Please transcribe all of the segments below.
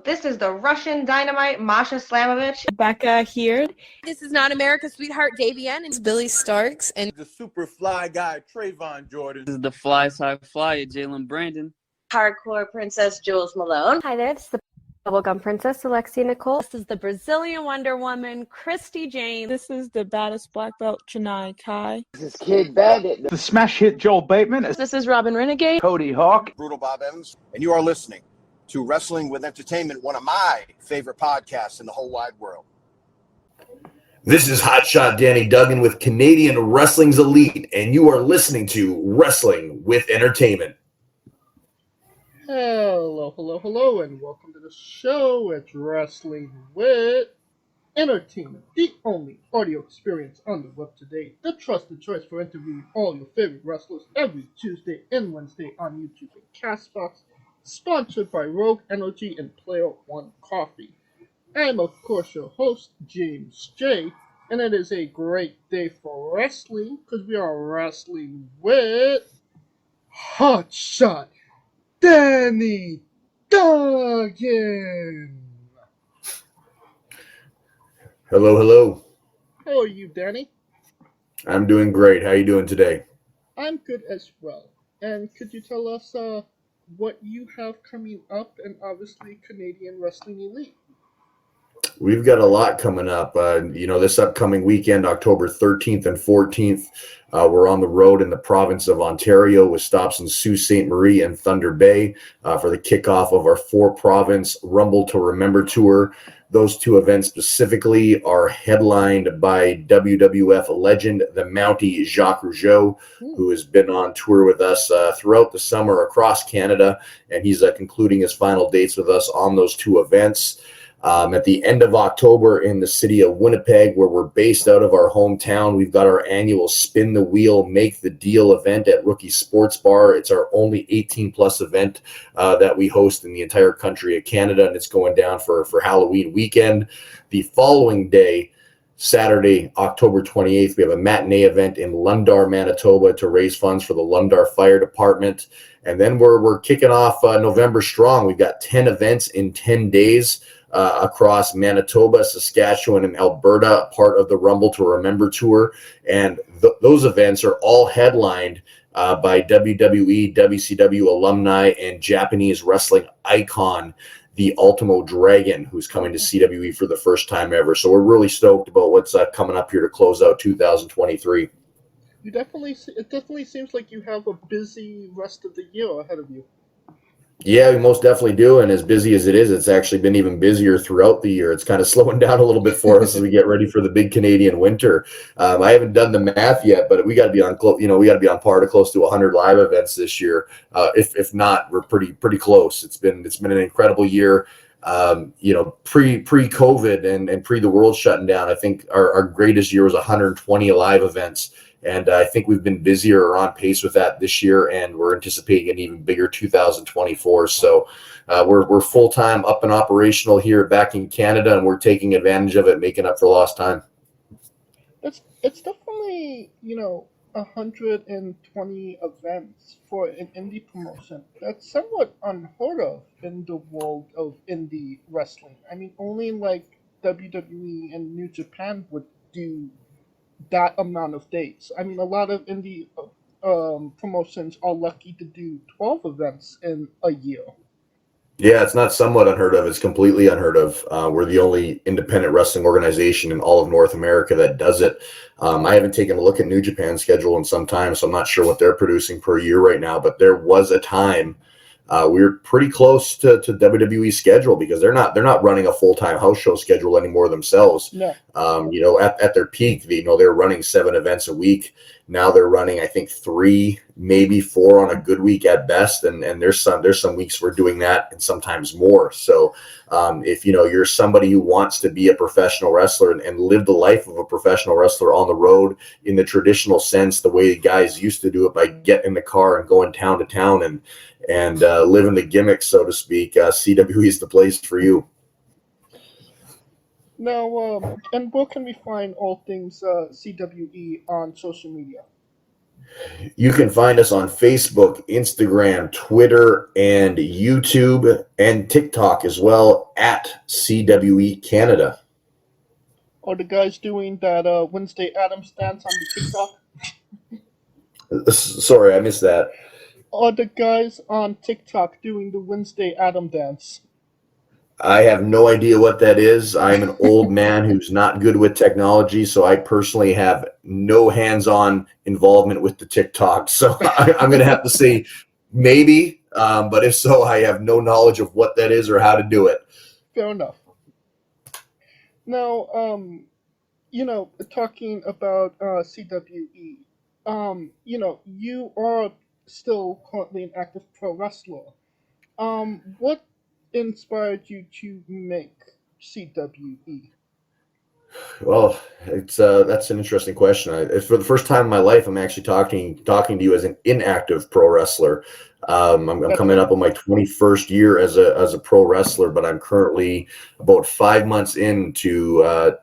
This is the Russian Dynamite, Masha Slamovich. Becca here. This is not America's Sweetheart, Davian. And It's Billy Starks. And the super fly guy, Trayvon Jordan. This is the fly side flyer, Jalen Brandon. Hardcore Princess, Jules Malone. Hi there, this is the Bubblegum Princess, Alexia Nicole. This is the Brazilian Wonder Woman, Christy Jane. This is the baddest black belt, Chennai Kai. This is Kid Bandit. The smash hit, Joel Bateman. This is Robin Renegade. Cody Hawk. Brutal Bob Evans. And you are listening to Wrestling with Entertainment, one of my favorite podcasts in the whole wide world. This is Hotshot Danny Duggan with Canadian Wrestling's Elite, and you are listening to Wrestling with Entertainment. Hello, and welcome to the show. It's Wrestling with Entertainment, the only audio experience on the web today, the trusted choice for interviewing all your favorite wrestlers every Tuesday and Wednesday on YouTube and Castbox, sponsored by Rogue Energy and Player One Coffee. I am, of course, your host, James J., and it is a great day for wrestling, because we are wrestling with Hotshot Danny Duggan. Hello. How are you, Danny? I'm doing great. How are you doing today? I'm good as well. And could you tell us what you have coming up, and obviously Canadian Wrestling Elite? We've got a lot coming up. This upcoming weekend, October 13th and 14th, we're on the road in the province of Ontario with stops in Sault Ste. Marie and Thunder Bay for the kickoff of our 4-province Rumble to Remember tour. Those two events specifically are headlined by WWF legend, the Mountie Jacques Rougeau, who has been on tour with us throughout the summer across Canada, and he's concluding his final dates with us on those two events. At the end of October in the city of Winnipeg, where we're based out of our hometown, we've got our annual Spin the Wheel, Make the Deal event at Rookie Sports Bar. It's our only 18-plus event that we host in the entire country of Canada, and it's going down for Halloween weekend. The following day, Saturday, October 28th, we have a matinee event in Lundar, Manitoba to raise funds for the Lundar Fire Department. And then we're kicking off November strong. We've got 10 events in 10 days. Across Manitoba, Saskatchewan, and Alberta, part of the Rumble to Remember tour. And those events are all headlined by WWE, WCW alumni, and Japanese wrestling icon, the Ultimo Dragon, who's coming to CWE for the first time ever. So we're really stoked about what's coming up here to close out 2023. It definitely seems like you have a busy rest of the year ahead of you. Yeah, we most definitely do. And as busy as it is, it's actually been even busier throughout the year. It's kind of slowing down a little bit for us as we get ready for the big Canadian winter. I haven't done the math yet, but we got to be on par to close to 100 live events this year. If not, we're pretty close. It's been an incredible year. Pre-COVID and pre the world shutting down, I think our greatest year was 120 live events. And I think we've been busier or on pace with that this year, and we're anticipating an even bigger 2024. So we're full-time up and operational here back in Canada, and we're taking advantage of it, making up for lost time. It's definitely, 120 events for an indie promotion. That's somewhat unheard of in the world of indie wrestling. I mean, only like WWE and New Japan would do that amount of dates. I mean, a lot of indie promotions are lucky to do 12 events in a year. Yeah, it's not somewhat unheard of. It's completely unheard of. We're the only independent wrestling organization in all of North America that does it. I haven't taken a look at New Japan's schedule in some time, so I'm not sure what they're producing per year right now, but there was a time we were pretty close to WWE's schedule, because they're not running a full-time house show schedule anymore themselves. No. At their peak, they're running 7 events a week. Now they're running, I think, 3, maybe 4 on a good week at best, and there's some weeks we're doing that, and sometimes more. So if you're somebody who wants to be a professional wrestler and live the life of a professional wrestler on the road in the traditional sense, the way guys used to do it by getting in the car and going town to town and living the gimmick, so to speak, CWE is the place for you. Now, and where can we find all things CWE on social media? You can find us on Facebook, Instagram, Twitter, and YouTube, and TikTok as well at CWE Canada. Are the guys doing that Wednesday Addams dance on the TikTok? Sorry, I missed that. Are the guys on TikTok doing the Wednesday Addams dance? I have no idea what that is. I'm an old man who's not good with technology, so I personally have no hands-on involvement with the TikTok. So I'm going to have to say maybe, but if so, I have no knowledge of what that is or how to do it. Fair enough. Now, talking about CWE, you are still currently an active pro wrestler. What inspired you to make CWE? Well, that's an interesting question. For the first time in my life, I'm actually talking to you as an inactive pro wrestler. I'm coming up on my 21st year as a pro wrestler, but I'm currently about 5 months into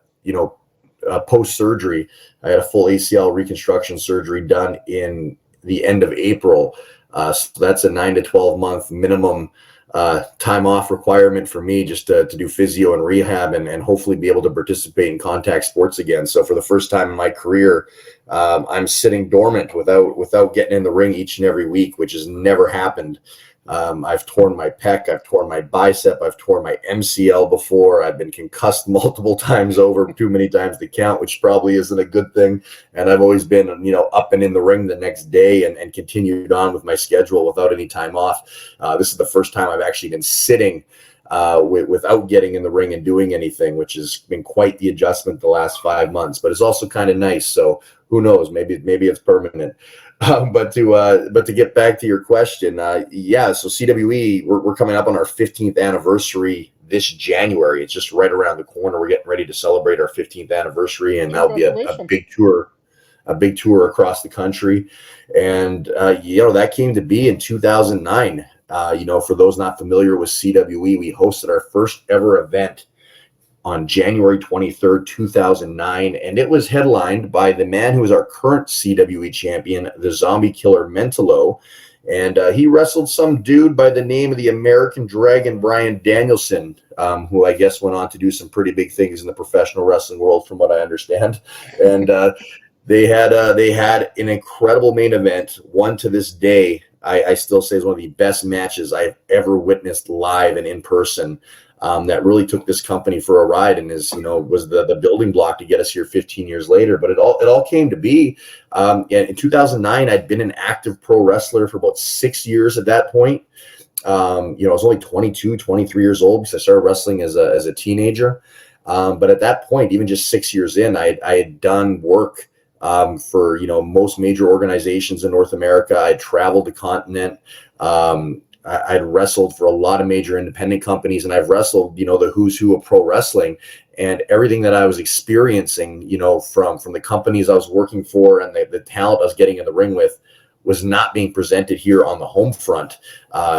post surgery. I had a full ACL reconstruction surgery done in the end of April. So that's a 9 to 12 month minimum time off requirement for me just to do physio and rehab and hopefully be able to participate in contact sports again. So for the first time in my career, I'm sitting dormant without getting in the ring each and every week, which has never happened. I've torn my pec, I've torn my bicep, I've torn my MCL before. I've been concussed multiple times over, too many times to count, which probably isn't a good thing. And I've always been, up and in the ring the next day and continued on with my schedule without any time off. This is the first time I've actually been sitting without getting in the ring and doing anything, which has been quite the adjustment the last 5 months, but it's also kind of nice. So who knows, maybe it's permanent. But to get back to your question, so CWE, we're coming up on our 15th anniversary this January. It's just right around the corner. We're getting ready to celebrate our 15th anniversary, and that'll be a big tour across the country. And that came to be in 2009. For those not familiar with CWE, we hosted our first ever event on January 23rd, 2009, and it was headlined by the man who is our current CWE champion, the Zombie Killer Mentolo, and he wrestled some dude by the name of the American Dragon, Bryan Danielson, who I guess went on to do some pretty big things in the professional wrestling world, from what I understand. And they had an incredible main event, one to this day I still say is one of the best matches I've ever witnessed live and in person. That really took this company for a ride and was the building block to get us here 15 years later. But it all came to be. In 2009, I'd been an active pro wrestler for about 6 years at that point. I was only 22, 23 years old because I started wrestling as a teenager. But at that point, even just 6 years in, I had done work for most major organizations in North America. I traveled the continent. I'd wrestled for a lot of major independent companies, and I've wrestled, the who's who of pro wrestling, and everything that I was experiencing, from the companies I was working for and the talent I was getting in the ring with was not being presented here on the home front,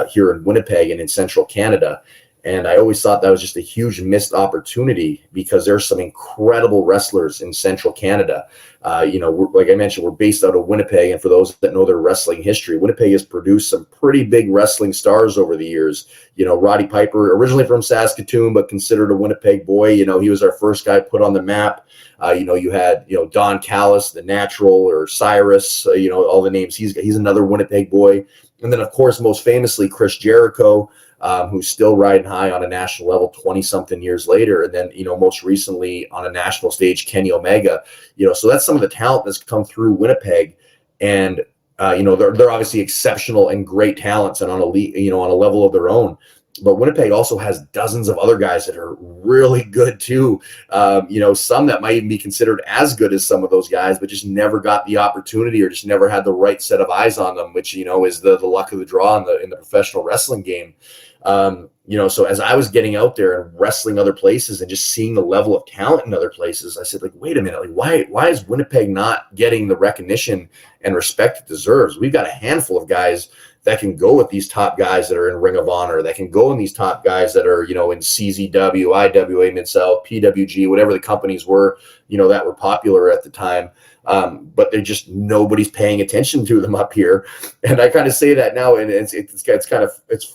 here in Winnipeg and in central Canada. And I always thought that was just a huge missed opportunity because there's some incredible wrestlers in central Canada. Like I mentioned, we're based out of Winnipeg. And for those that know their wrestling history, Winnipeg has produced some pretty big wrestling stars over the years. Roddy Piper, originally from Saskatoon, but considered a Winnipeg boy. He was our first guy put on the map. You had, Don Callis, the Natural, or Cyrus, all the names. He's another Winnipeg boy. And then, of course, most famously, Chris Jericho, who's still riding high on a national level 20-something years later. And then, most recently on a national stage, Kenny Omega. So that's some of the talent that's come through Winnipeg. And, they're obviously exceptional and great talents and on a level of their own. But Winnipeg also has dozens of other guys that are really good too. Some that might even be considered as good as some of those guys, but just never got the opportunity or just never had the right set of eyes on them, which, is the luck of the draw in the professional wrestling game. So as I was getting out there and wrestling other places and just seeing the level of talent in other places, I said, wait a minute, why is Winnipeg not getting the recognition and respect it deserves? We've got a handful of guys that can go with these top guys that are in Ring of Honor, that can go in these top guys that are, in CZW, IWA Mid-South, PWG, whatever the companies were, that were popular at the time. But they're just, nobody's paying attention to them up here. And I kind of say that now, and it's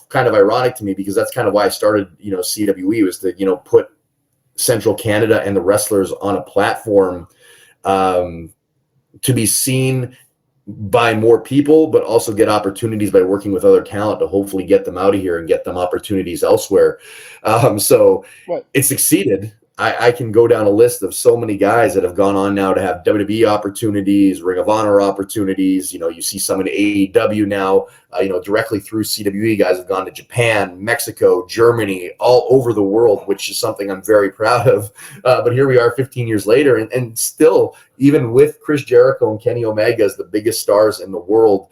kind of ironic to me, because that's kind of why I started, CWE, was to, put Central Canada and the wrestlers on a platform to be seen by more people, but also get opportunities by working with other talent to hopefully get them out of here and get them opportunities elsewhere. So it succeeded. I can go down a list of so many guys that have gone on now to have WWE opportunities, Ring of Honor opportunities. You see some in AEW now, directly through CWE. Guys have gone to Japan, Mexico, Germany, all over the world, which is something I'm very proud of. But here we are 15 years later, and still, even with Chris Jericho and Kenny Omega as the biggest stars in the world,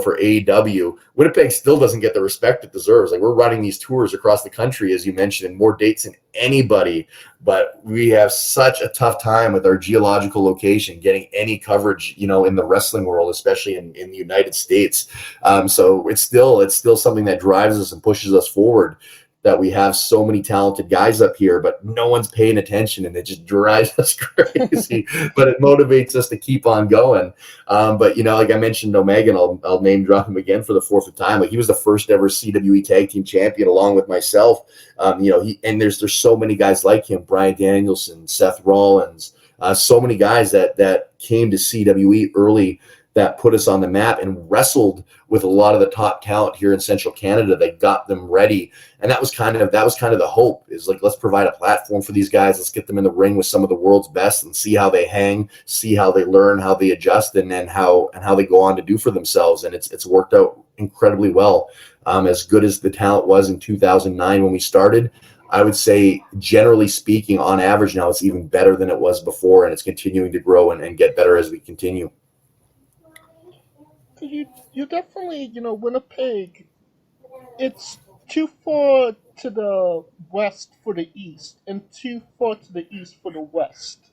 for AEW, Winnipeg still doesn't get the respect it deserves. Like, we're running these tours across the country, as you mentioned, and more dates than anybody, but we have such a tough time with our geological location getting any coverage, in the wrestling world, especially in the United States. So it's still something that drives us and pushes us forward, that we have so many talented guys up here, but no one's paying attention, and it just drives us crazy. But it motivates us to keep on going. But like I mentioned, Omega, and I'll name drop him again for the fourth time. Like, he was the first ever CWE Tag Team Champion, along with myself. And there's so many guys like him: Bryan Danielson, Seth Rollins, so many guys that came to CWE early, that put us on the map and wrestled with a lot of the top talent here in Central Canada that got them ready. And that was kind of the hope, is like, let's provide a platform for these guys. Let's get them in the ring with some of the world's best and see how they hang, see how they learn, how they adjust, and then how they go on to do for themselves. And it's worked out incredibly well. As good as the talent was in 2009 when we started, I would say, generally speaking, on average now, it's even better than it was before, and it's continuing to grow and get better as we continue. You definitely, Winnipeg, it's too far to the west for the east and too far to the east for the west.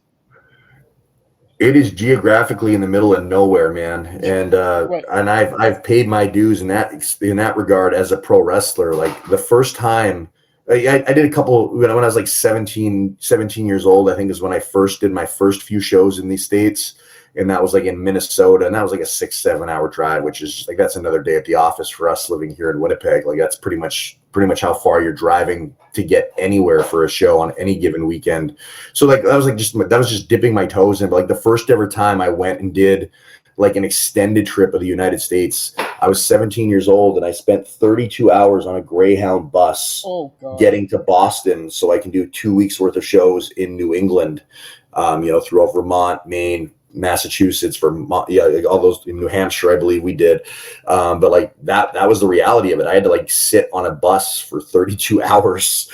It is geographically in the middle of nowhere, man. And and I've paid my dues in that regard as a pro wrestler. Like, the first time I did a couple, when I was like 17 years old, I think is when I first did my first few shows in these States. And that was like in Minnesota, and that was like a 6-7 hour drive, which is like, that's another day at the office for us living here in Winnipeg. Like, that's pretty much how far you're driving to get anywhere for a show on any given weekend. So like, that was just dipping my toes in. But like, the first ever time I went and did like an extended trip of the United States, I was 17 years old, and I spent 32 hours on a Greyhound bus getting to Boston so I can do 2 weeks worth of shows in New England, throughout Vermont, Maine, Massachusetts, all those, in New Hampshire, I believe we did. But like, that was the reality of it. I had to like sit on a bus for 32 hours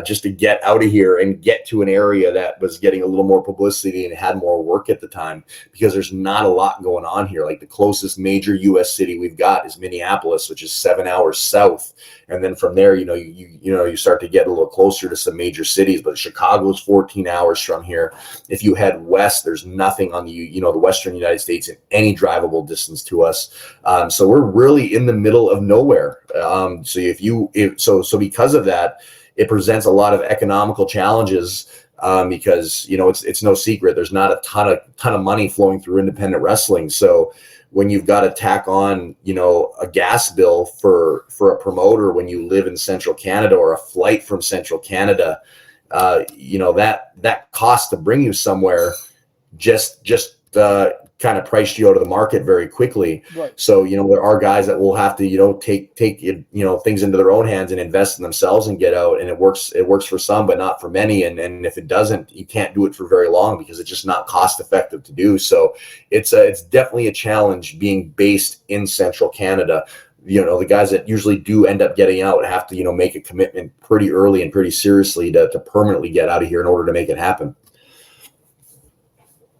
just to get out of here and get to an area that was getting a little more publicity and had more work at the time, because there's not a lot going on here. Like, the closest major U.S. city we've got is Minneapolis, which is 7 hours south. And then from there, you start to get a little closer to some major cities. But Chicago's 14 hours from here. If you head west, there's nothing on the Western United States in any drivable distance to us. So we're really in the middle of nowhere. So because of that, it presents a lot of economical challenges, because it's no secret there's not a ton of money flowing through independent wrestling. So when you've got to tack on, a gas bill for a promoter when you live in Central Canada, or a flight from Central Canada, that cost to bring you somewhere just kind of priced you out of the market very quickly. Right. So, there are guys that will have to, take things into their own hands and invest in themselves and get out. And it works for some, but not for many. And if it doesn't, you can't do it for very long, because it's just not cost effective to do. So it's definitely a challenge being based in Central Canada. The guys that usually do end up getting out have to, make a commitment pretty early and pretty seriously to permanently get out of here in order to make it happen.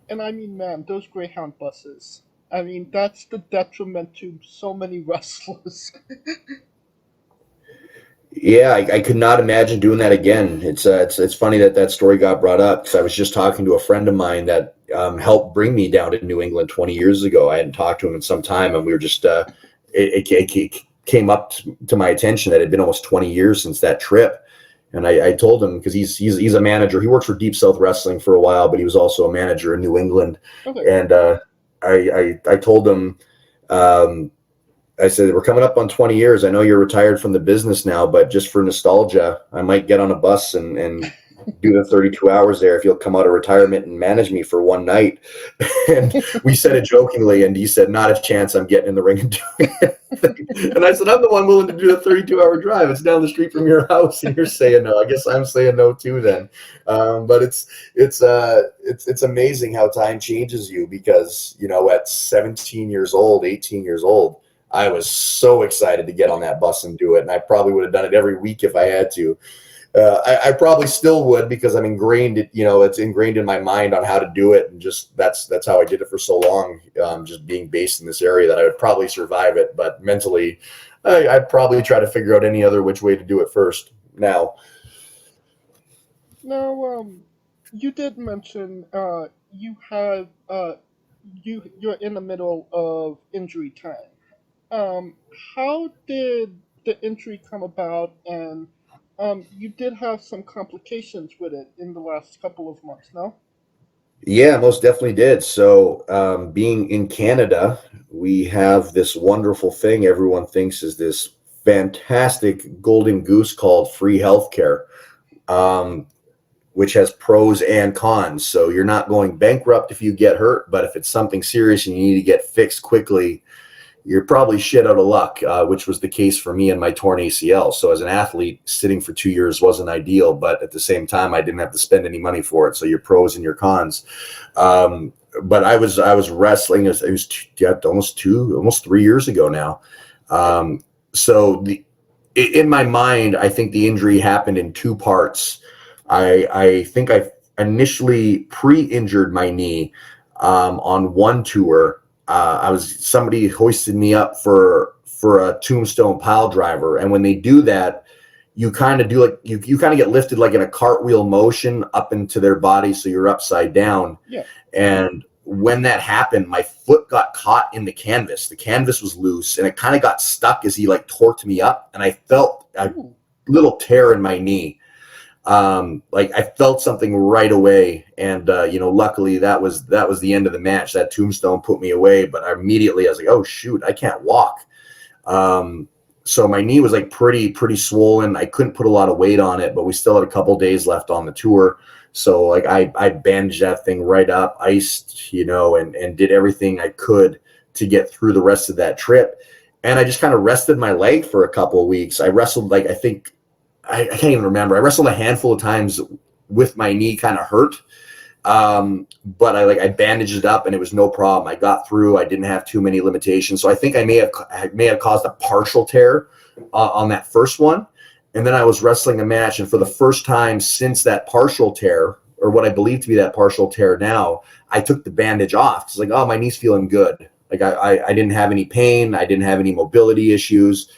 And I mean, man, those Greyhound buses, that's the detriment to so many wrestlers. Yeah, I could not imagine doing that again. It's funny that story got brought up, because I was just talking to a friend of mine that helped bring me down to New England 20 years ago. I hadn't talked to him in some time, and we were just it came up to my attention that it had been almost 20 years since that trip. And I told him, because he's a manager. He worked for Deep South Wrestling for a while, but he was also a manager in New England. Okay. And I told him, I said, we're coming up on 20 years. I know you're retired from the business now, but just for nostalgia, I might get on a bus and do the 32 hours there if you'll come out of retirement and manage me for one night. And we said it jokingly, and he said, not a chance, I'm getting in the ring and doing it. And I said, I'm the one willing to do the 32-hour drive. It's down the street from your house, and you're saying no. I guess I'm saying no too then. But it's amazing how time changes you, because, you know, at 17 years old, 18 years old, I was so excited to get on that bus and do it, and I probably would have done it every week if I had to. I probably still would, because I'm ingrained, you know, it's ingrained in my mind on how to do it, and just that's how I did it for so long, just being based in this area, that I would probably survive it. But mentally, I'd probably try to figure out any other which way to do it first now. Now, you did mention you have you're in the middle of injury time. How did the injury come about? And you did have some complications with it in the last couple of months, no? Yeah, most definitely did. So being in Canada, we have this wonderful thing everyone thinks is this fantastic golden goose called free healthcare, which has pros and cons. So you're not going bankrupt if you get hurt, but if it's something serious and you need to get fixed quickly, you're probably shit out of luck, which was the case for me and my torn ACL. So as an athlete, sitting for 2 years wasn't ideal, but at the same time, I didn't have to spend any money for it. So your pros and your cons. But I was wrestling. It was almost 3 years ago now. So in my mind, I think the injury happened in two parts. I think I initially pre-injured my knee on one tour. Somebody hoisted me up for a tombstone pile driver. And when they do that, you kind of do like, you kind of get lifted like in a cartwheel motion up into their body. So you're upside down. Yeah. And when that happened, my foot got caught in the canvas. The canvas was loose, and it kind of got stuck as he like torqued me up. And I felt a little tear in my knee. Like I felt something right away, and luckily that was the end of the match. That tombstone put me away, but immediately I was like, oh shoot, I can't walk. So my knee was like pretty swollen. I couldn't put a lot of weight on it, but we still had a couple days left on the tour. So like I bandaged that thing right up, iced, and did everything I could to get through the rest of that trip. And I just kind of rested my leg for a couple of weeks. I wrestled I can't even remember. I wrestled a handful of times with my knee kind of hurt. But I bandaged it up and it was no problem. I got through. I didn't have too many limitations. So I think I may have caused a partial tear on that first one. And then I was wrestling a match, and for the first time since that partial tear, or what I believe to be that partial tear now, I took the bandage off. It's like, oh, my knee's feeling good. Like I didn't have any pain. I didn't have any mobility issues.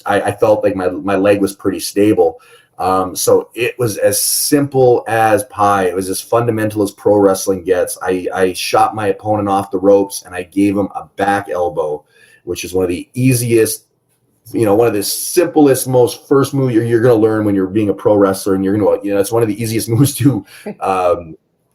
I felt like my leg was pretty stable. So it was as simple as pie. It was as fundamental as pro wrestling gets. I shot my opponent off the ropes, and I gave him a back elbow, which is one of the easiest, one of the simplest, most first move you're going to learn when you're being a pro wrestler, and you're going to, it's one of the easiest moves to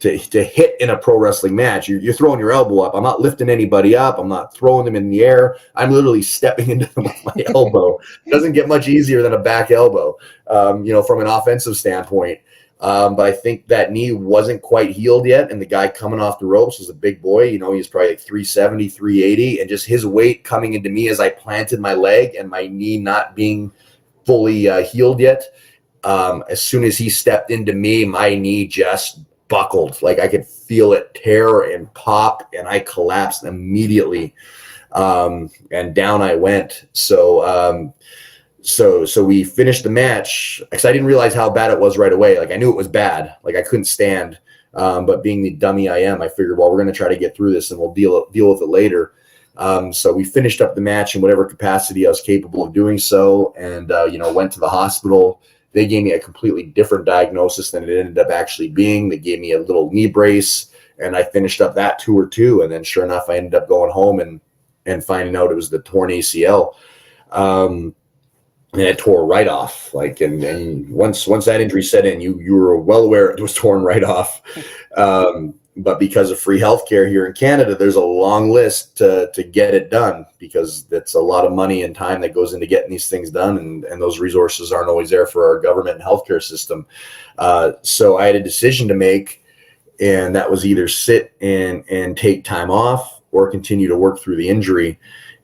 hit in a pro wrestling match. You're throwing your elbow up. I'm not lifting anybody up. I'm not throwing them in the air. I'm literally stepping into them with my elbow. It doesn't get much easier than a back elbow, from an offensive standpoint. But I think that knee wasn't quite healed yet. And the guy coming off the ropes was a big boy. He's probably like 370, 380. And just his weight coming into me as I planted my leg and my knee not being fully healed yet. As soon as he stepped into me, my knee just buckled. Like I could feel it tear and pop, and I collapsed immediately. And down I went. So we finished the match, because I didn't realize how bad it was right away. Like I knew it was bad. Like I couldn't stand. But being the dummy I am, I figured, well, we're going to try to get through this and we'll deal with it later. So we finished up the match in whatever capacity I was capable of doing so, and went to the hospital. They gave me a completely different diagnosis than it ended up actually being. They gave me a little knee brace, and I finished up that tour too. And then sure enough, I ended up going home and and finding out it was the torn ACL. And it tore right off. Like, and once that injury set in, you were well aware it was torn right off. But because of free healthcare here in Canada, there's a long list to get it done, because that's a lot of money and time that goes into getting these things done, and those resources aren't always there for our government and healthcare system. So I had a decision to make, and that was either sit and take time off or continue to work through the injury.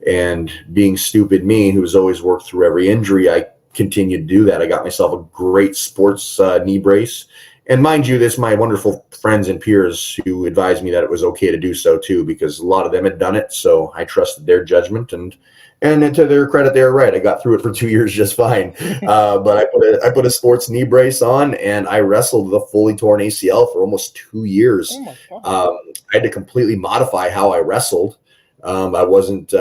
And being stupid me, who's always worked through every injury, I continued to do that. I got myself a great sports knee brace. And mind you, this my wonderful friends and peers who advised me that it was okay to do so too, because a lot of them had done it. So I trusted their judgment, and to their credit, they were right. I got through it for 2 years just fine. But I put a sports knee brace on, and I wrestled with a fully torn ACL for almost 2 years. I had to completely modify how I wrestled. I wasn't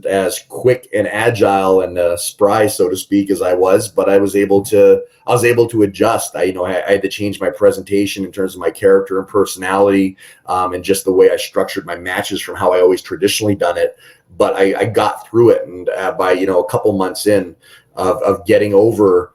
as quick and agile and spry, so to speak, as I was, but I was able to adjust. I had to change my presentation in terms of my character and personality, and just the way I structured my matches from how I always traditionally done it. But I got through it, and by a couple months in of getting over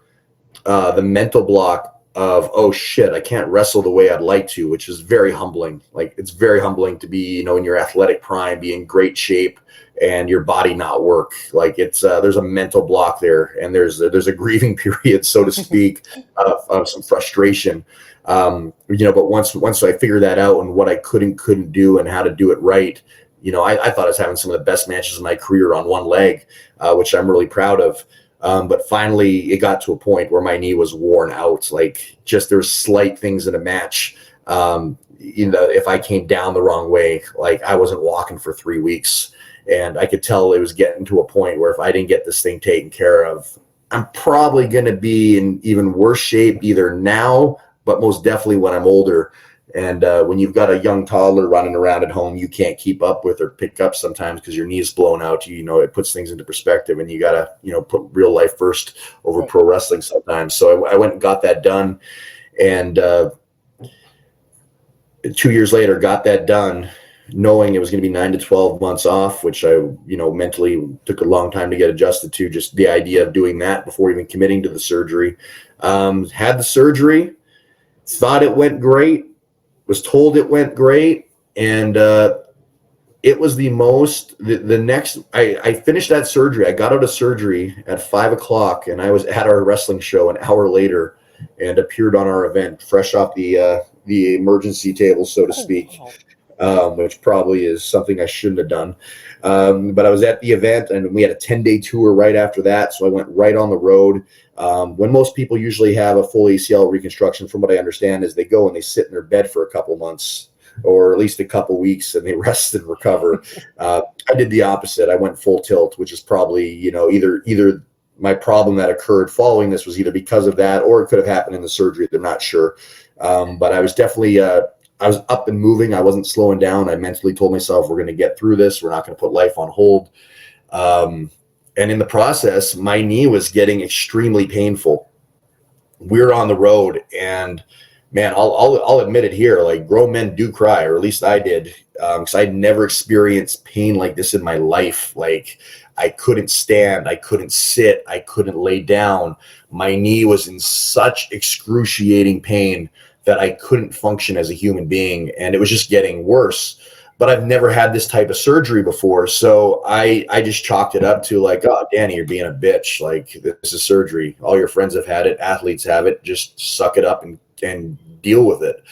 the mental block of, oh shit, I can't wrestle the way I'd like to, which is very humbling. Like, it's very humbling to be, in your athletic prime, be in great shape, and your body not work. Like, it's there's a mental block there, and there's a grieving period, so to speak, of some frustration. But once I figured that out, and what I couldn't do and how to do it right, I thought I was having some of the best matches of my career on one leg, which I'm really proud of. But finally, it got to a point where my knee was worn out. Like, just there's slight things in a match. If I came down the wrong way, like, I wasn't walking for 3 weeks, and I could tell it was getting to a point where if I didn't get this thing taken care of, I'm probably going to be in even worse shape either now, but most definitely when I'm older. And when you've got a young toddler running around at home, you can't keep up with or pick up sometimes because your knee's blown out. It puts things into perspective, and you got to, put real life first over pro wrestling sometimes. So I went and got that done. And 2 years later, got that done, knowing it was going to be 9 to 12 months off, which I, mentally took a long time to get adjusted to, just the idea of doing that before even committing to the surgery. Had the surgery, thought it went great. Was told it went great, and it was I finished that surgery. I got out of surgery at 5:00, and I was at our wrestling show an hour later and appeared on our event fresh off the emergency table, so to speak, which probably is something I shouldn't have done. But I was at the event, and we had a 10-day tour right after that, so I went right on the road. When most people usually have a full ACL reconstruction, from what I understand, is they go and they sit in their bed for a couple months, or at least a couple weeks, and they rest and recover. I did the opposite. I went full tilt, which is probably, either my problem that occurred following this was either because of that, or it could have happened in the surgery. I'm not sure. But I was definitely, I was up and moving. I wasn't slowing down. I mentally told myself, we're going to get through this. We're not going to put life on hold. And in the process, my knee was getting extremely painful. We were on the road, and man, I'll admit it here, like, grown men do cry, or at least I did, because I'd never experienced pain like this in my life. Like, I couldn't stand, I couldn't sit, I couldn't lay down. My knee was in such excruciating pain that I couldn't function as a human being, and it was just getting worse. But I've never had this type of surgery before, so I just chalked it up to, like, oh, Danny, you're being a bitch. Like, this is surgery. All your friends have had it. Athletes have it. Just suck it up and deal with it.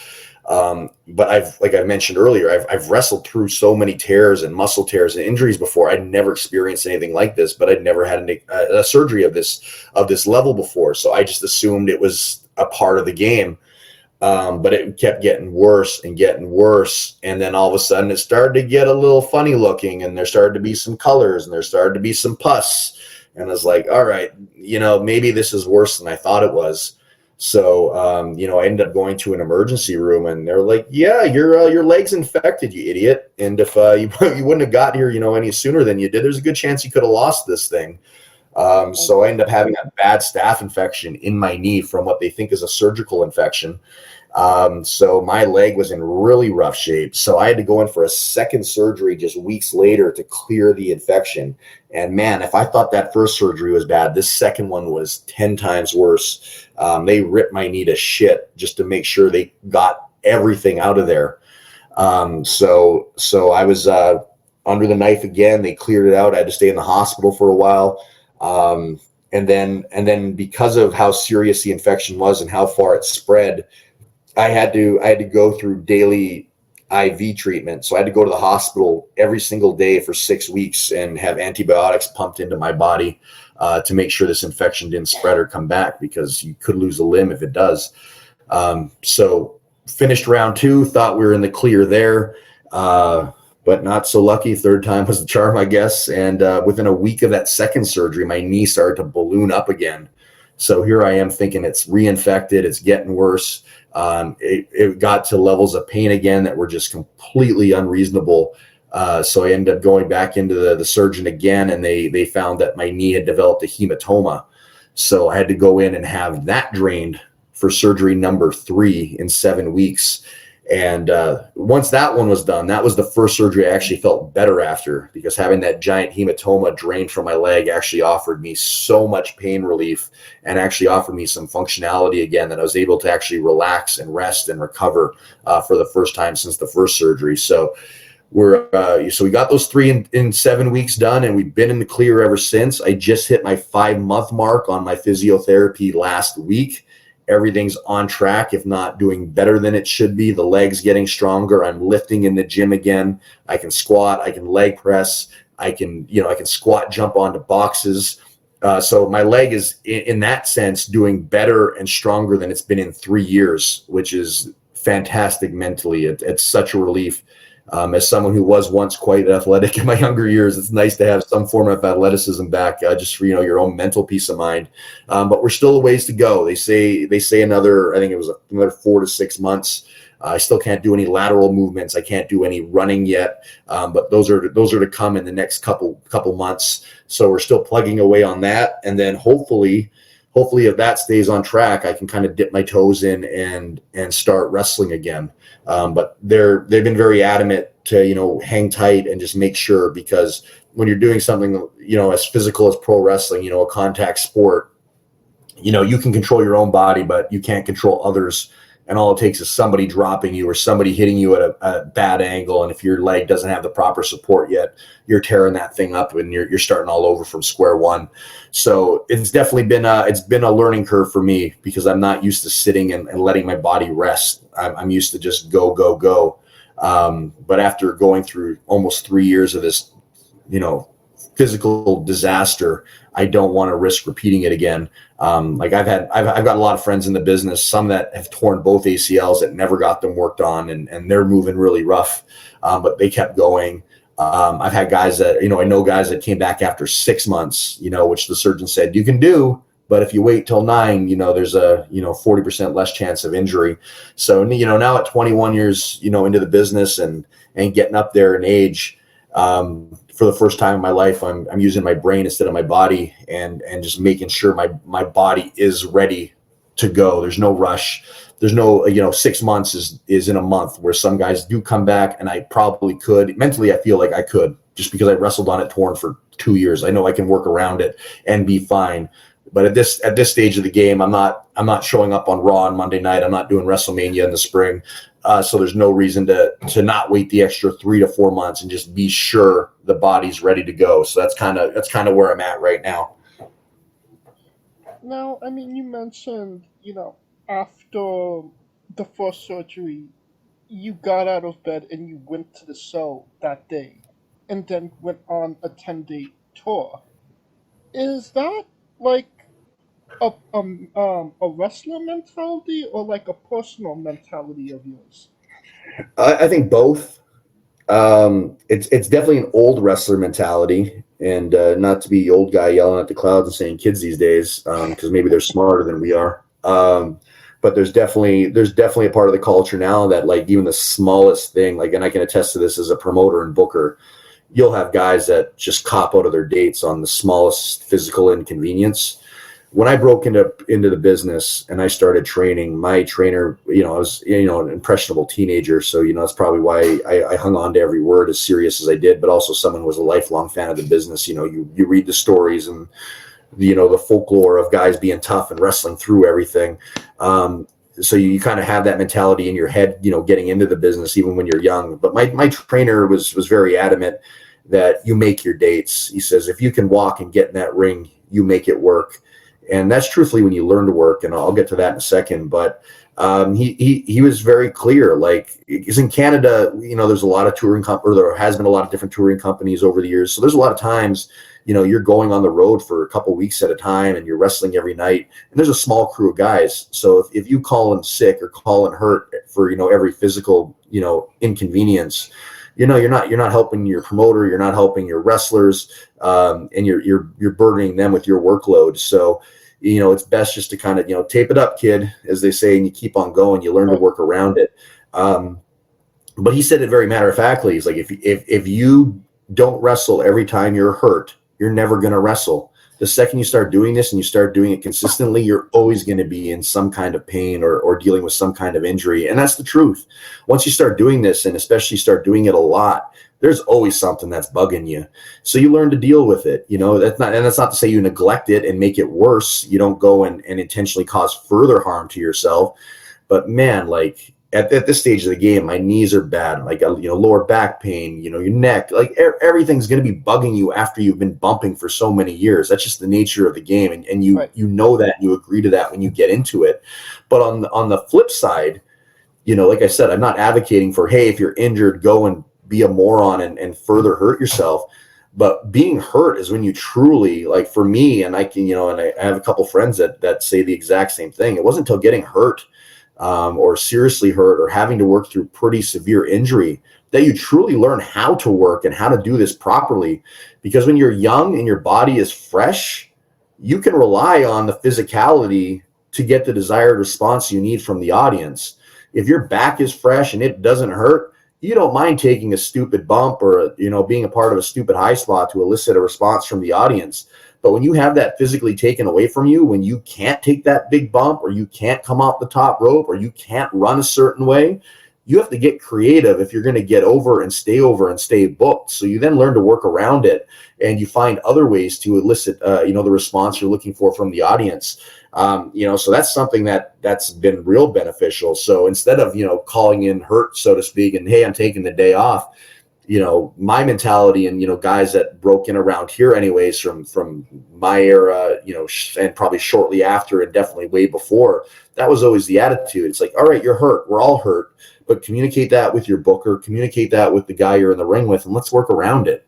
But like I mentioned earlier, I've wrestled through so many tears and muscle tears and injuries before. I'd never experienced anything like this, but I'd never had a surgery of this level before. So I just assumed it was a part of the game. But it kept getting worse and getting worse. And then all of a sudden it started to get a little funny looking, and there started to be some colors, and there started to be some pus. And I was like, all right, maybe this is worse than I thought it was. So, I ended up going to an emergency room, and they're like, yeah, your leg's infected, you idiot. And if you wouldn't have got here, any sooner than you did, there's a good chance you could have lost this thing. So I ended up having a bad staph infection in my knee from what they think is a surgical infection. So my leg was in really rough shape. So I had to go in for a second surgery just weeks later to clear the infection. And man, if I thought that first surgery was bad, this second one was 10 times worse. They ripped my knee to shit just to make sure they got everything out of there. So I was under the knife again. They cleared it out. I had to stay in the hospital for a while. And then because of how serious the infection was and how far it spread, I had to go through daily IV treatment. So I had to go to the hospital every single day for 6 weeks and have antibiotics pumped into my body to make sure this infection didn't spread or come back, because you could lose a limb if it does. So finished round 2, thought we were in the clear there, but not so lucky. Third time was the charm, I guess. And within a week of that second surgery, my knee started to balloon up again. So here I am thinking it's reinfected, it's getting worse. It got to levels of pain again that were just completely unreasonable. So I ended up going back into the surgeon again, and they found that my knee had developed a hematoma. So I had to go in and have that drained for surgery number 3 in 7 weeks. And once that one was done, that was the first surgery I actually felt better after, because having that giant hematoma drained from my leg actually offered me so much pain relief and actually offered me some functionality again, that I was able to actually relax and rest and recover for the first time since the first surgery. So we got those 3 in 7 weeks done, and we've been in the clear ever since. I just hit my 5-month mark on my physiotherapy last week. Everything's on track, if not doing better than it should be. The leg's getting stronger. I'm lifting in the gym again. I can squat. I can leg press. I can squat, jump onto boxes. So my leg is, in that sense, doing better and stronger than it's been in 3 years, which is fantastic mentally. It's such a relief. As someone who was once quite athletic in my younger years, it's nice to have some form of athleticism back, just for your own mental peace of mind. But we're still a ways to go. They say another, I think it was another 4 to 6 months. I still can't do any lateral movements. I can't do any running yet, but those are to come in the next couple months. So we're still plugging away on that, and then hopefully if that stays on track, I can kind of dip my toes in and start wrestling again. But they've been very adamant to, hang tight and just make sure, because when you're doing something, as physical as pro wrestling, a contact sport, you can control your own body, but you can't control others. And all it takes is somebody dropping you or somebody hitting you at a bad angle. And if your leg doesn't have the proper support yet, you're tearing that thing up and you're starting all over from square one. So it's definitely been a learning curve for me, because I'm not used to sitting and letting my body rest. I'm used to just go. But after going through almost 3 years of this, physical disaster, I don't want to risk repeating it again. I've got a lot of friends in the business, some that have torn both ACLs that never got them worked on, and they're moving really rough, but they kept going. I've had guys that, I know guys that came back after 6 months, which the surgeon said you can do, but if you wait till 9, there's a 40% less chance of injury. So, now at 21 years, into the business and getting up there in age, for the first time in my life, I'm using my brain instead of my body, and just making sure my body is ready to go. There's no rush. There's no, 6 months is in a month, where some guys do come back, and I probably could. Mentally, I feel like I could, just because I wrestled on it torn for 2 years. I know I can work around it and be fine. But at this stage of the game, I'm not showing up on Raw on Monday night. I'm not doing WrestleMania in the spring. So there's no reason to not wait the extra 3 to 4 months and just be sure the body's ready to go. So that's kind of where I'm at right now. Now, you mentioned, after the first surgery, you got out of bed and you went to the show that day, and then went on a 10-day tour. Is that like a wrestler mentality, or like a personal mentality of yours? I think both. It's definitely an old wrestler mentality, and not to be old guy yelling at the clouds and saying kids these days, because maybe they're smarter than we are. But there's definitely a part of the culture now that, like, even the smallest thing, like, and I can attest to this as a promoter and booker, you'll have guys that just cop out of their dates on the smallest physical inconvenience. when I broke into the business and I started training, my trainer, I was, an impressionable teenager. So, that's probably why I hung on to every word as serious as I did, but also someone who was a lifelong fan of the business. You read the stories and, the folklore of guys being tough and wrestling through everything. So you kind of have that mentality in your head, getting into the business, even when you're young. But my trainer was very adamant that you make your dates. He says, if you can walk and get in that ring, you make it work. And that's truthfully when you learn to work. And I'll get to that in a second. But he was very clear, because in Canada, there's a lot of touring or there has been a lot of different touring companies over the years. So there's a lot of times, you're going on the road for a couple weeks at a time and you're wrestling every night, and there's a small crew of guys. So if you call in sick or call in hurt for, every physical, inconvenience, you're not helping your promoter, you're not helping your wrestlers, and you're burdening them with your workload. So, it's best just to kind of, tape it up, kid, as they say, and you keep on going, you learn to work around it. But he said it very matter-of-factly. He's like, if you don't wrestle every time you're hurt, you're never going to wrestle. The second you start doing this and you start doing it consistently, you're always going to be in some kind of pain or dealing with some kind of injury. And that's the truth. Once you start doing this, and especially start doing it a lot, there's always something that's bugging you. So you learn to deal with it. That's not to say you neglect it and make it worse. You don't go and intentionally cause further harm to yourself. But man, at this stage of the game, my knees are bad, lower back pain, your neck, everything's going to be bugging you after you've been bumping for so many years. That's just the nature of the game. And you, Right. know that, you agree to that when you get into it. But on the flip side, like I said, I'm not advocating for, hey, if you're injured, go and be a moron and further hurt yourself. But being hurt is when you truly, for me, and I can, and I have a couple friends that say the exact same thing. It wasn't until getting hurt or seriously hurt or having to work through pretty severe injury that you truly learn how to work and how to do this properly. Because when you're young and your body is fresh, you can rely on the physicality to get the desired response you need from the audience. If your back is fresh and it doesn't hurt, you don't mind taking a stupid bump or, being a part of a stupid high spot to elicit a response from the audience. But when you have that physically taken away from you, when you can't take that big bump or you can't come off the top rope or you can't run a certain way, you have to get creative if you're going to get over and stay booked. So you then learn to work around it and you find other ways to elicit, the response you're looking for from the audience. So that's something that's been real beneficial. So instead of, calling in hurt, so to speak, and hey, I'm taking the day off, my mentality and, guys that broke in around here anyways from my era, and probably shortly after and definitely way before, that was always the attitude. It's like, all right, you're hurt. We're all hurt, but communicate that with your booker, communicate that with the guy you're in the ring with, and let's work around it.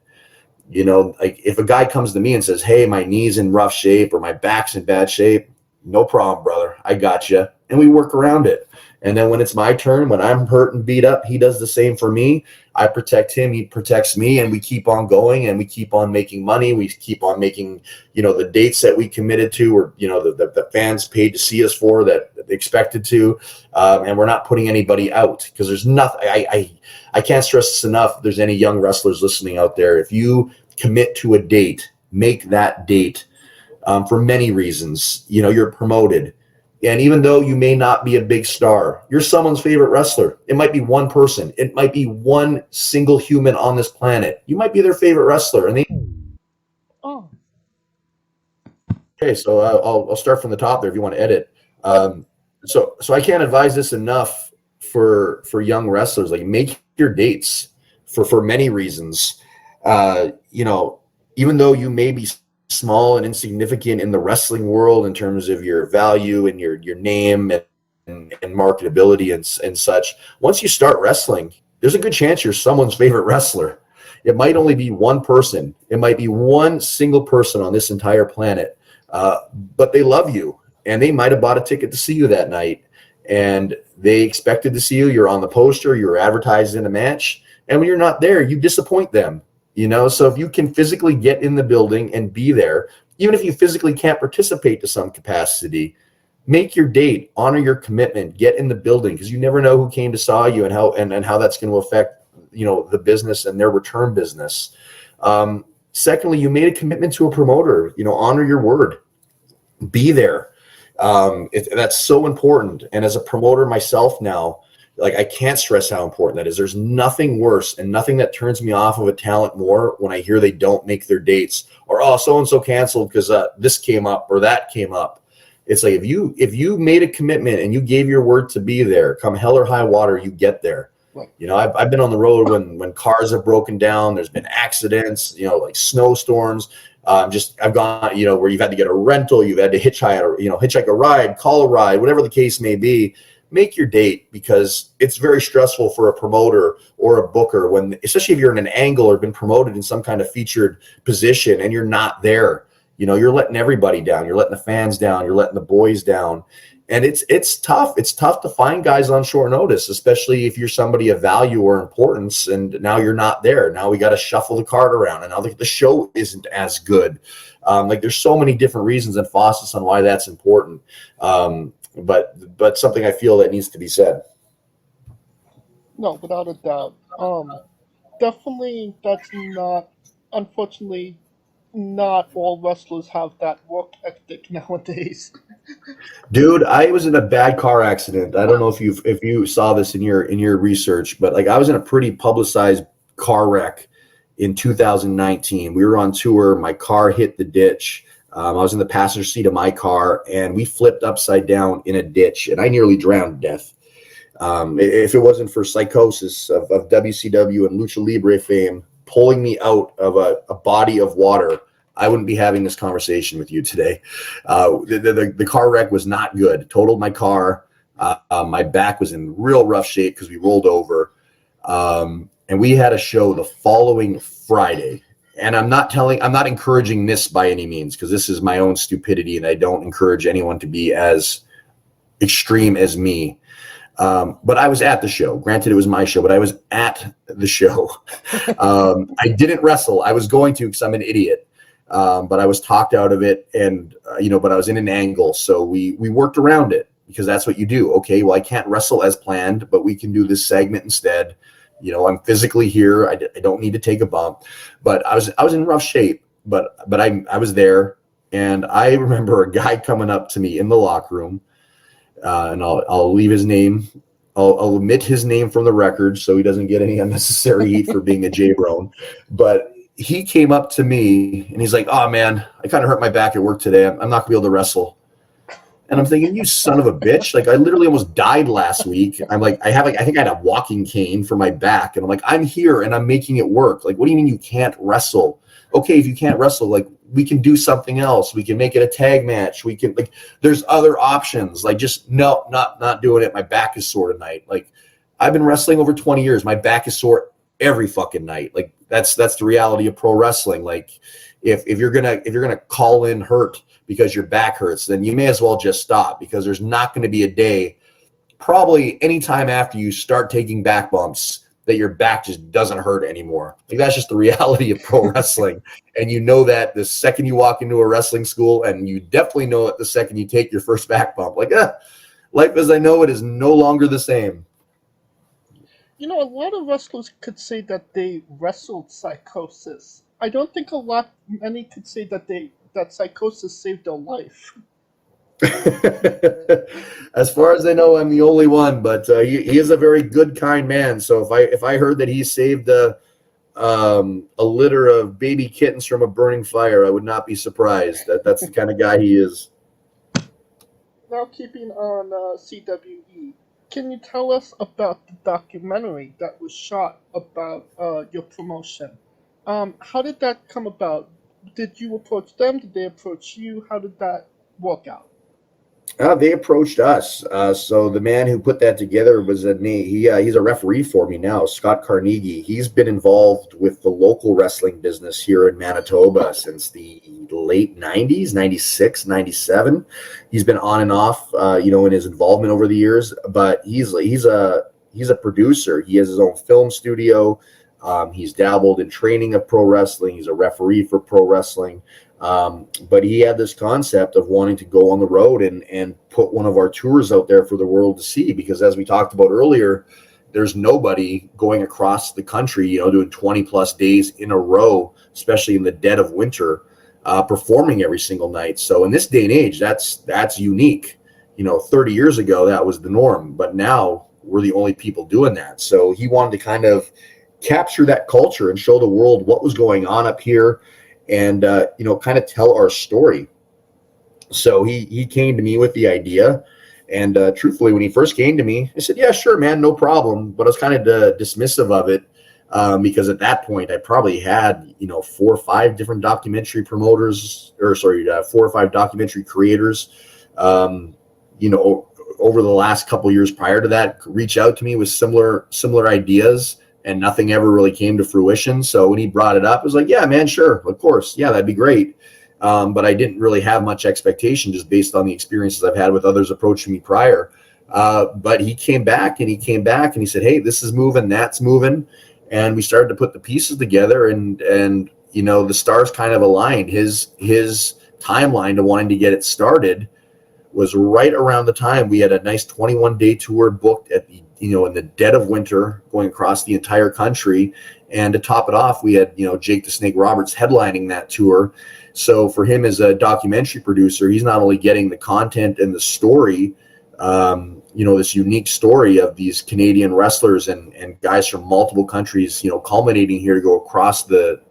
If a guy comes to me and says, hey, my knee's in rough shape or my back's in bad shape, no problem, brother. I got you. And we work around it. And then when it's my turn, when I'm hurt and beat up, he does the same for me. I protect him, he protects me, and we keep on going and we keep on making money. We keep on making, the dates that we committed to or, the fans paid to see us for that they expected to. And we're not putting anybody out because there's nothing. I can't stress this enough. If there's any young wrestlers listening out there, if you commit to a date, make that date for many reasons. You're promoted. And even though you may not be a big star, you're someone's favorite wrestler. It might be one person. It might be one single human on this planet. You might be their favorite wrestler. Oh. Okay, so I'll start from the top there if you want to edit. So I can't advise this enough for young wrestlers. Make your dates for many reasons. Even though you may be small and insignificant in the wrestling world in terms of your value and your name and marketability and such, once you start wrestling, there's a good chance you're someone's favorite wrestler. It might only be one person. It might be one single person on this entire planet, but they love you and they might have bought a ticket to see you that night and they expected to see you. You're on the poster, you're advertised in a match, and when you're not there, you disappoint them. So if you can physically get in the building and be there, even if you physically can't participate to some capacity, make your date, honor your commitment, get in the building because you never know who came to saw you and how that's going to affect, the business and their return business. Secondly, you made a commitment to a promoter, honor your word. be there. That's so important. And as a promoter myself now, like, I can't stress how important that is. There's nothing worse and nothing that turns me off of a talent more when I hear they don't make their dates, or, oh, so-and-so canceled because this came up or that came up. It's like, if you made a commitment and you gave your word to be there, come hell or high water, you get there. Right. You know, I've been on the road when cars have broken down, there's been accidents, you know, like snowstorms. I've gone, you know, where you've had to get a rental, you've had to hitchhike a ride, call a ride, whatever the case may be. Make your date, because it's very stressful for a promoter or a booker when, especially if you're in an angle or been promoted in some kind of featured position and you're not there. You know, you're letting everybody down. You're letting the fans down. You're letting the boys down. And it's tough. It's tough to find guys on short notice, especially if you're somebody of value or importance and now you're not there. Now we got to shuffle the card around, and now the show isn't as good. Like, there's so many different reasons and facets on why that's important. But something I feel that needs to be said. No, without a doubt. Definitely, that's not, unfortunately, not all wrestlers have that work ethic nowadays. Dude, I was in a bad car accident. I don't know if you saw this in your research, but like, I was in a pretty publicized car wreck in 2019. We were on tour. My car hit the ditch. I was in the passenger seat of my car, and we flipped upside down in a ditch, and I nearly drowned to death. If it wasn't for Psychosis of WCW and Lucha Libre fame pulling me out of a body of water, I wouldn't be having this conversation with you today. The car wreck was not good. Totaled my car. My back was in real rough shape because we rolled over. And we had a show the following Friday. And I'm not encouraging this by any means, because this is my own stupidity, and I don't encourage anyone to be as extreme as me. But I was at the show. Granted, it was my show, but I was at the show. I didn't wrestle. I was going to, because I'm an idiot. But I was talked out of it, and but I was in an angle, so we worked around it, because that's what you do. Okay, well, I can't wrestle as planned, but we can do this segment instead. You know, I'm physically here. I don't need to take a bump, but I was in rough shape. But I was there, and I remember a guy coming up to me in the locker room, and I'll leave his name. I'll omit his name from the record so he doesn't get any unnecessary heat for being a J-Bron. But he came up to me and he's like, "Oh man, I kind of hurt my back at work today. I'm not gonna be able to wrestle." And I'm thinking, you son of a bitch. Like, I literally almost died last week. I'm like, I think I had a walking cane for my back. And I'm like, I'm here and I'm making it work. Like, what do you mean you can't wrestle? Okay, if you can't wrestle, like, we can do something else. We can make it a tag match. We can, like, there's other options. Like, just, no, not doing it. My back is sore tonight. Like, I've been wrestling over 20 years. My back is sore every fucking night. Like, that's the reality of pro wrestling. Like, if you're gonna call in hurt because your back hurts, then you may as well just stop, because there's not going to be a day, probably anytime after you start taking back bumps, that your back just doesn't hurt anymore. Like, that's just the reality of pro wrestling. And you know that the second you walk into a wrestling school, and you definitely know it the second you take your first back bump. Like, life as I know it is no longer the same. You know, a lot of wrestlers could say that they wrestled Psychosis. I don't think many could say that Psychosis saved their life. As far as I know, I'm the only one, but he is a very good, kind man. So if I heard that he saved a litter of baby kittens from a burning fire, I would not be surprised. That's the kind of guy he is. Now, keeping on CWE, can you tell us about the documentary that was shot about your promotion? How did that come about? Did you approach them? Did they approach you? How did that work out? They approached us. So the man who put that together was me. He's a referee for me now, Scott Carnegie. He's been involved with the local wrestling business here in Manitoba since the late 90s, 96, 97. He's been on and off, in his involvement over the years. But he's a producer. He has his own film studio. He's dabbled in training of pro wrestling. He's a referee for pro wrestling. But he had this concept of wanting to go on the road and put one of our tours out there for the world to see, because as we talked about earlier, there's nobody going across the country, doing 20 plus days in a row, especially in the dead of winter, performing every single night. So in this day and age, that's unique. 30 years ago, that was the norm, but now we're the only people doing that. So he wanted to kind of capture that culture and show the world what was going on up here and, kind of tell our story. So he came to me with the idea. And truthfully, when he first came to me, I said, yeah, sure, man, no problem. But I was kind of dismissive of it because at that point, I probably had, 4 or 5 different documentary promoters, 4 or 5 documentary creators, over the last couple years prior to that, reach out to me with similar ideas, and nothing ever really came to fruition. So when he brought it up, I was like, yeah, man, sure, of course. Yeah, that'd be great. But I didn't really have much expectation just based on the experiences I've had with others approaching me prior. But he came back and he said, hey, this is moving, that's moving. And we started to put the pieces together and the stars kind of aligned. His timeline to wanting to get it started was right around the time we had a nice 21-day tour booked at the, in the dead of winter, going across the entire country. And to top it off, we had, Jake the Snake Roberts headlining that tour. So for him as a documentary producer, he's not only getting the content and the story, this unique story of these Canadian wrestlers and guys from multiple countries, culminating here to go across the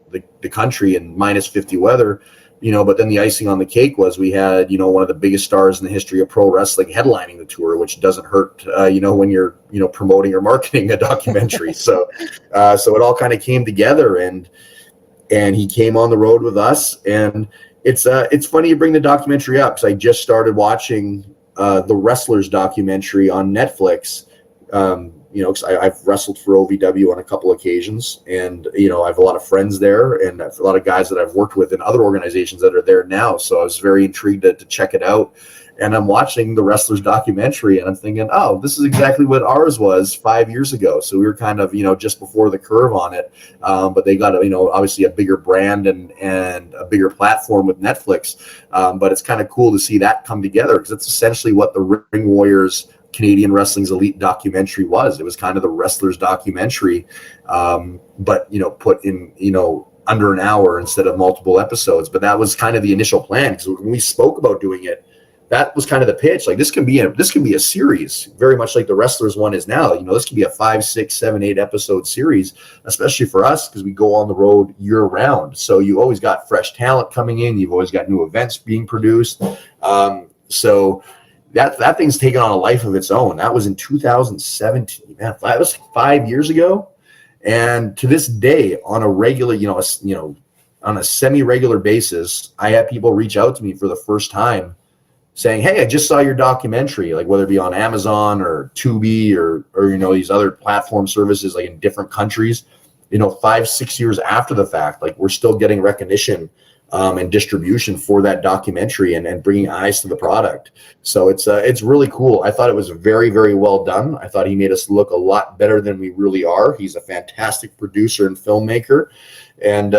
country in minus 50 weather, but then the icing on the cake was we had, one of the biggest stars in the history of pro wrestling headlining the tour, which doesn't hurt, when you're, promoting or marketing a documentary. So it all kind of came together and he came on the road with us. And it's funny you bring the documentary up, because I just started watching the Wrestlers documentary on Netflix. Because I've wrestled for OVW on a couple occasions, and I have a lot of friends there, and a lot of guys that I've worked with in other organizations that are there now. So I was very intrigued to check it out. And I'm watching the Wrestlers documentary, and I'm thinking, oh, this is exactly what ours was 5 years ago. So we were kind of just before the curve on it, but they got obviously a bigger brand and a bigger platform with Netflix. But it's kind of cool to see that come together, because it's essentially what the Ring Warriors Canadian Wrestling's Elite documentary was. It was kind of the Wrestlers documentary, but put in under an hour instead of multiple episodes. But that was kind of the initial plan, because when we spoke about doing it, that was kind of the pitch. Like, this can be a series, very much like the Wrestlers one is now. This can be a 5, 6, 7, 8 episode series, especially for us, because we go on the road year round. So you always got fresh talent coming in. You've always got new events being produced. So that thing's taken on a life of its own. That was in 2017. Man, that was 5 years ago. And to this day, on a regular, on a semi-regular basis, I have people reach out to me for the first time saying, hey, I just saw your documentary, like whether it be on Amazon or Tubi or these other platform services, like in different countries, 5, 6 years after the fact, like we're still getting recognition and distribution for that documentary and bringing eyes to the product. So it's really cool. I thought it was very, very well done. I thought he made us look a lot better than we really are. He's a fantastic producer and filmmaker. And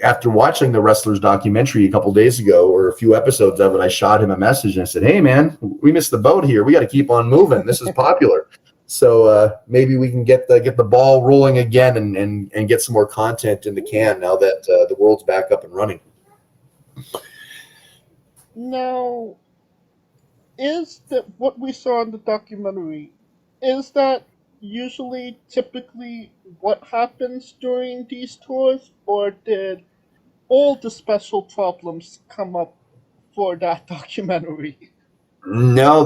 after watching the Wrestlers documentary a couple days ago, or a few episodes of it, I shot him a message and I said, hey man, we missed the boat here. We got to keep on moving. This is popular. So maybe we can get the ball rolling again and get some more content in the can now that the world's back up and running. Now, is that what we saw in the documentary? Is that usually typically what happens during these tours, or did all the special problems come up for that documentary? No,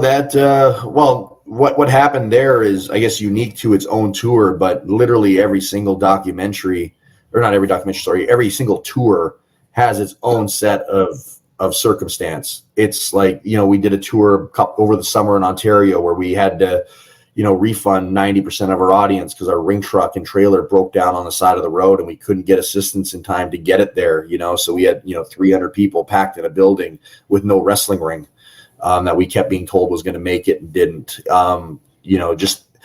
what happened there is, I guess, unique to its own tour, but literally every single documentary, or not every documentary, sorry, every single tour has its own set of circumstance. It's like, we did a tour over the summer in Ontario where we had to, refund 90% of our audience because our ring truck and trailer broke down on the side of the road and we couldn't get assistance in time to get it there, so we had, 300 people packed in a building with no wrestling ring. That we kept being told was going to make it and didn't. Just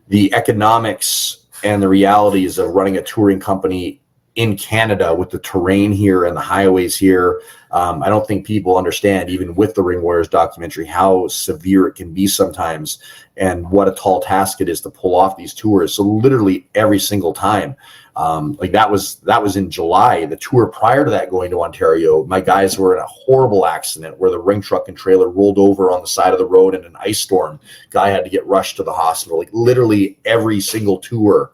the economics and the realities of running a touring company in Canada with the terrain here and the highways here. I don't think people understand, even with the Ring Warriors documentary, how severe it can be sometimes and what a tall task it is to pull off these tours. So literally every single time, like that was in July. The tour prior to that, going to Ontario, my guys were in a horrible accident where the ring truck and trailer rolled over on the side of the road in an ice storm. Guy had to get rushed to the hospital. Like literally every single tour,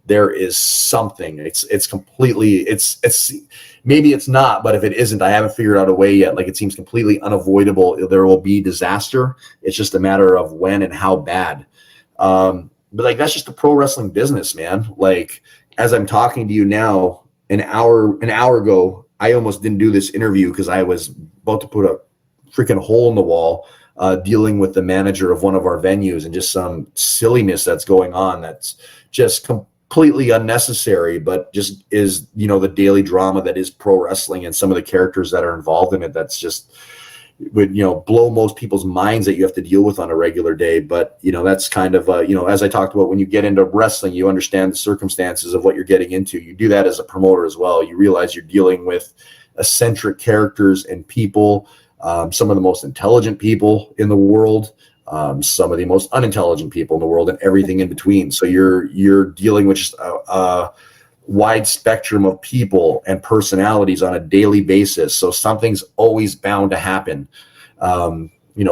there is something. It's completely, it's maybe it's not, but if it isn't, I haven't figured out a way yet. Like it seems completely unavoidable. There will be disaster. It's just a matter of when and how bad. But like, that's just the pro wrestling business, man. Like, as I'm talking to you now, an hour ago, I almost didn't do this interview because I was about to put a freaking hole in the wall, dealing with the manager of one of our venues and just some silliness that's going on that's just completely unnecessary, but just is, the daily drama that is pro wrestling and some of the characters that are involved in it. That's just would, blow most people's minds that you have to deal with on a regular day. But, that's kind of, as I talked about, when you get into wrestling, you understand the circumstances of what you're getting into. You do that as a promoter as well. You realize you're dealing with eccentric characters and people, some of the most intelligent people in the world, some of the most unintelligent people in the world, and everything in between. So you're dealing with just a wide spectrum of people and personalities on a daily basis. So something's always bound to happen,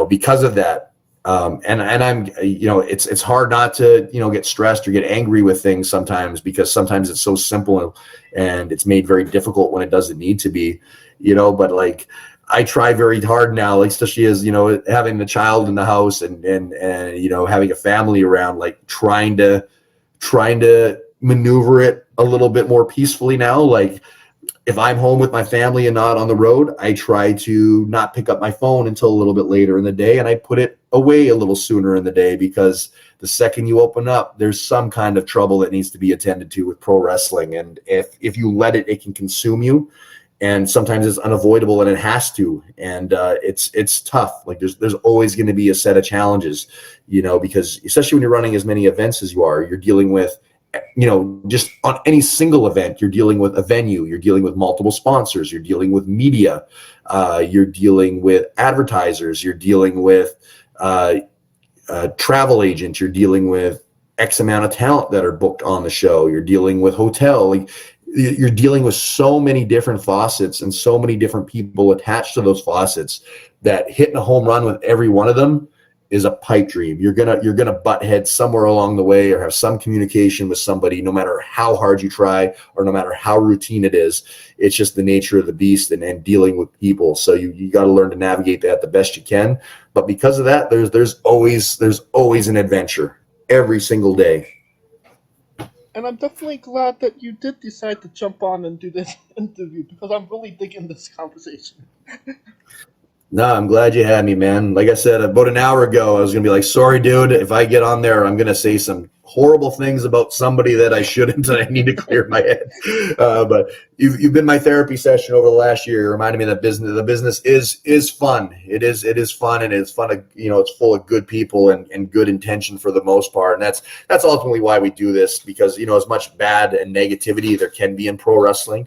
because of that. And I'm, it's hard not to, get stressed or get angry with things sometimes, because sometimes it's so simple and it's made very difficult when it doesn't need to be, but like, I try very hard now, like especially as, having the child in the house and having a family around, like trying to maneuver it a little bit more peacefully now. Like if I'm home with my family and not on the road, I try to not pick up my phone until a little bit later in the day, and I put it away a little sooner in the day, because the second you open up, there's some kind of trouble that needs to be attended to with pro wrestling. And if you let it, it can consume you. And sometimes it's unavoidable, and it has to. And it's tough. Like there's always going to be a set of challenges, because especially when you're running as many events as you are, you're dealing with, just on any single event, you're dealing with a venue, you're dealing with multiple sponsors, you're dealing with media, you're dealing with advertisers, you're dealing with travel agents, you're dealing with X amount of talent that are booked on the show, you're dealing with hotel. Like, you're dealing with so many different faucets and so many different people attached to those faucets that hitting a home run with every one of them is a pipe dream. You're gonna butt heads somewhere along the way, or have some communication with somebody, no matter how hard you try or no matter how routine it is. It's just the nature of the beast and dealing with people. So you got to learn to navigate that the best you can. But because of that, there's always an adventure every single day. And I'm definitely glad that you did decide to jump on and do this interview, because I'm really digging this conversation. No, I'm glad you had me, man. Like I said, about an hour ago, I was going to be like, sorry, dude, if I get on there, I'm going to say some horrible things about somebody that I shouldn't, and I need to clear my head. But you've been my therapy session over the last year. You reminded me that the business is fun. It is fun, and it's fun. It's full of good people and good intention for the most part. And that's ultimately why we do this, because, as much bad and negativity there can be in pro wrestling.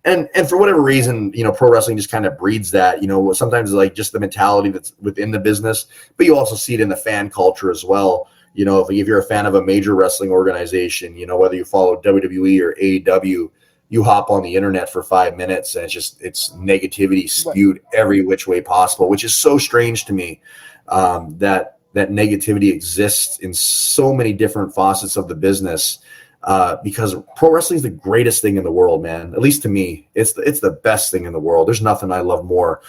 And for whatever reason, pro wrestling just kind of breeds that, sometimes like just the mentality that's within the business, but you also see it in the fan culture as well. If you're a fan of a major wrestling organization, whether you follow WWE or AEW, you hop on the internet for 5 minutes and it's negativity spewed every which way possible, which is so strange to me, that negativity exists in so many different facets of the business. Because pro wrestling is the greatest thing in the world, man. At least to me, it's the best thing in the world. There's nothing I love more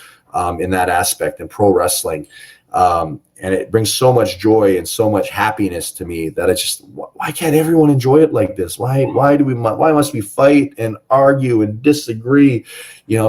in that aspect than pro wrestling, and it brings so much joy and so much happiness to me that it's just, why can't everyone enjoy it like this? Why must we fight and argue and disagree?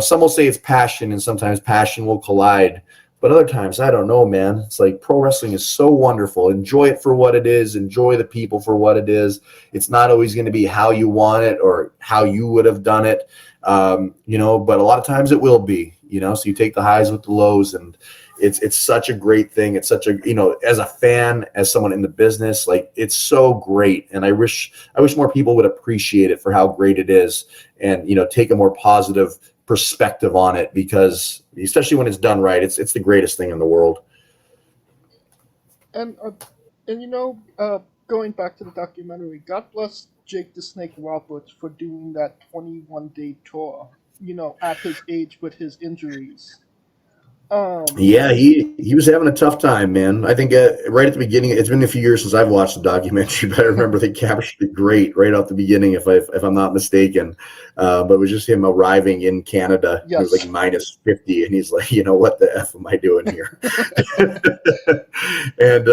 Some will say it's passion, and sometimes passion will collide. But other times, I don't know, man. It's like pro wrestling is so wonderful. Enjoy it for what it is. Enjoy the people for what it is. It's not always going to be how you want it or how you would have done it, but a lot of times it will be, so you take the highs with the lows, and it's such a great thing. It's such a, as a fan, as someone in the business, like, it's so great. And I wish more people would appreciate it for how great it is, and, take a more positive perspective on it, because especially when it's done right, it's the greatest thing in the world. And going back to the documentary, God bless Jake the Snake Roberts for doing that 21-day tour, at his age with his injuries. Yeah, he was having a tough time, man. I think right at the beginning, it's been a few years since I've watched the documentary, but I remember they captured it great right off the beginning, if I'm not mistaken. But it was just him arriving in Canada. Yes. It was like minus 50, and he's like, what the F am I doing here? And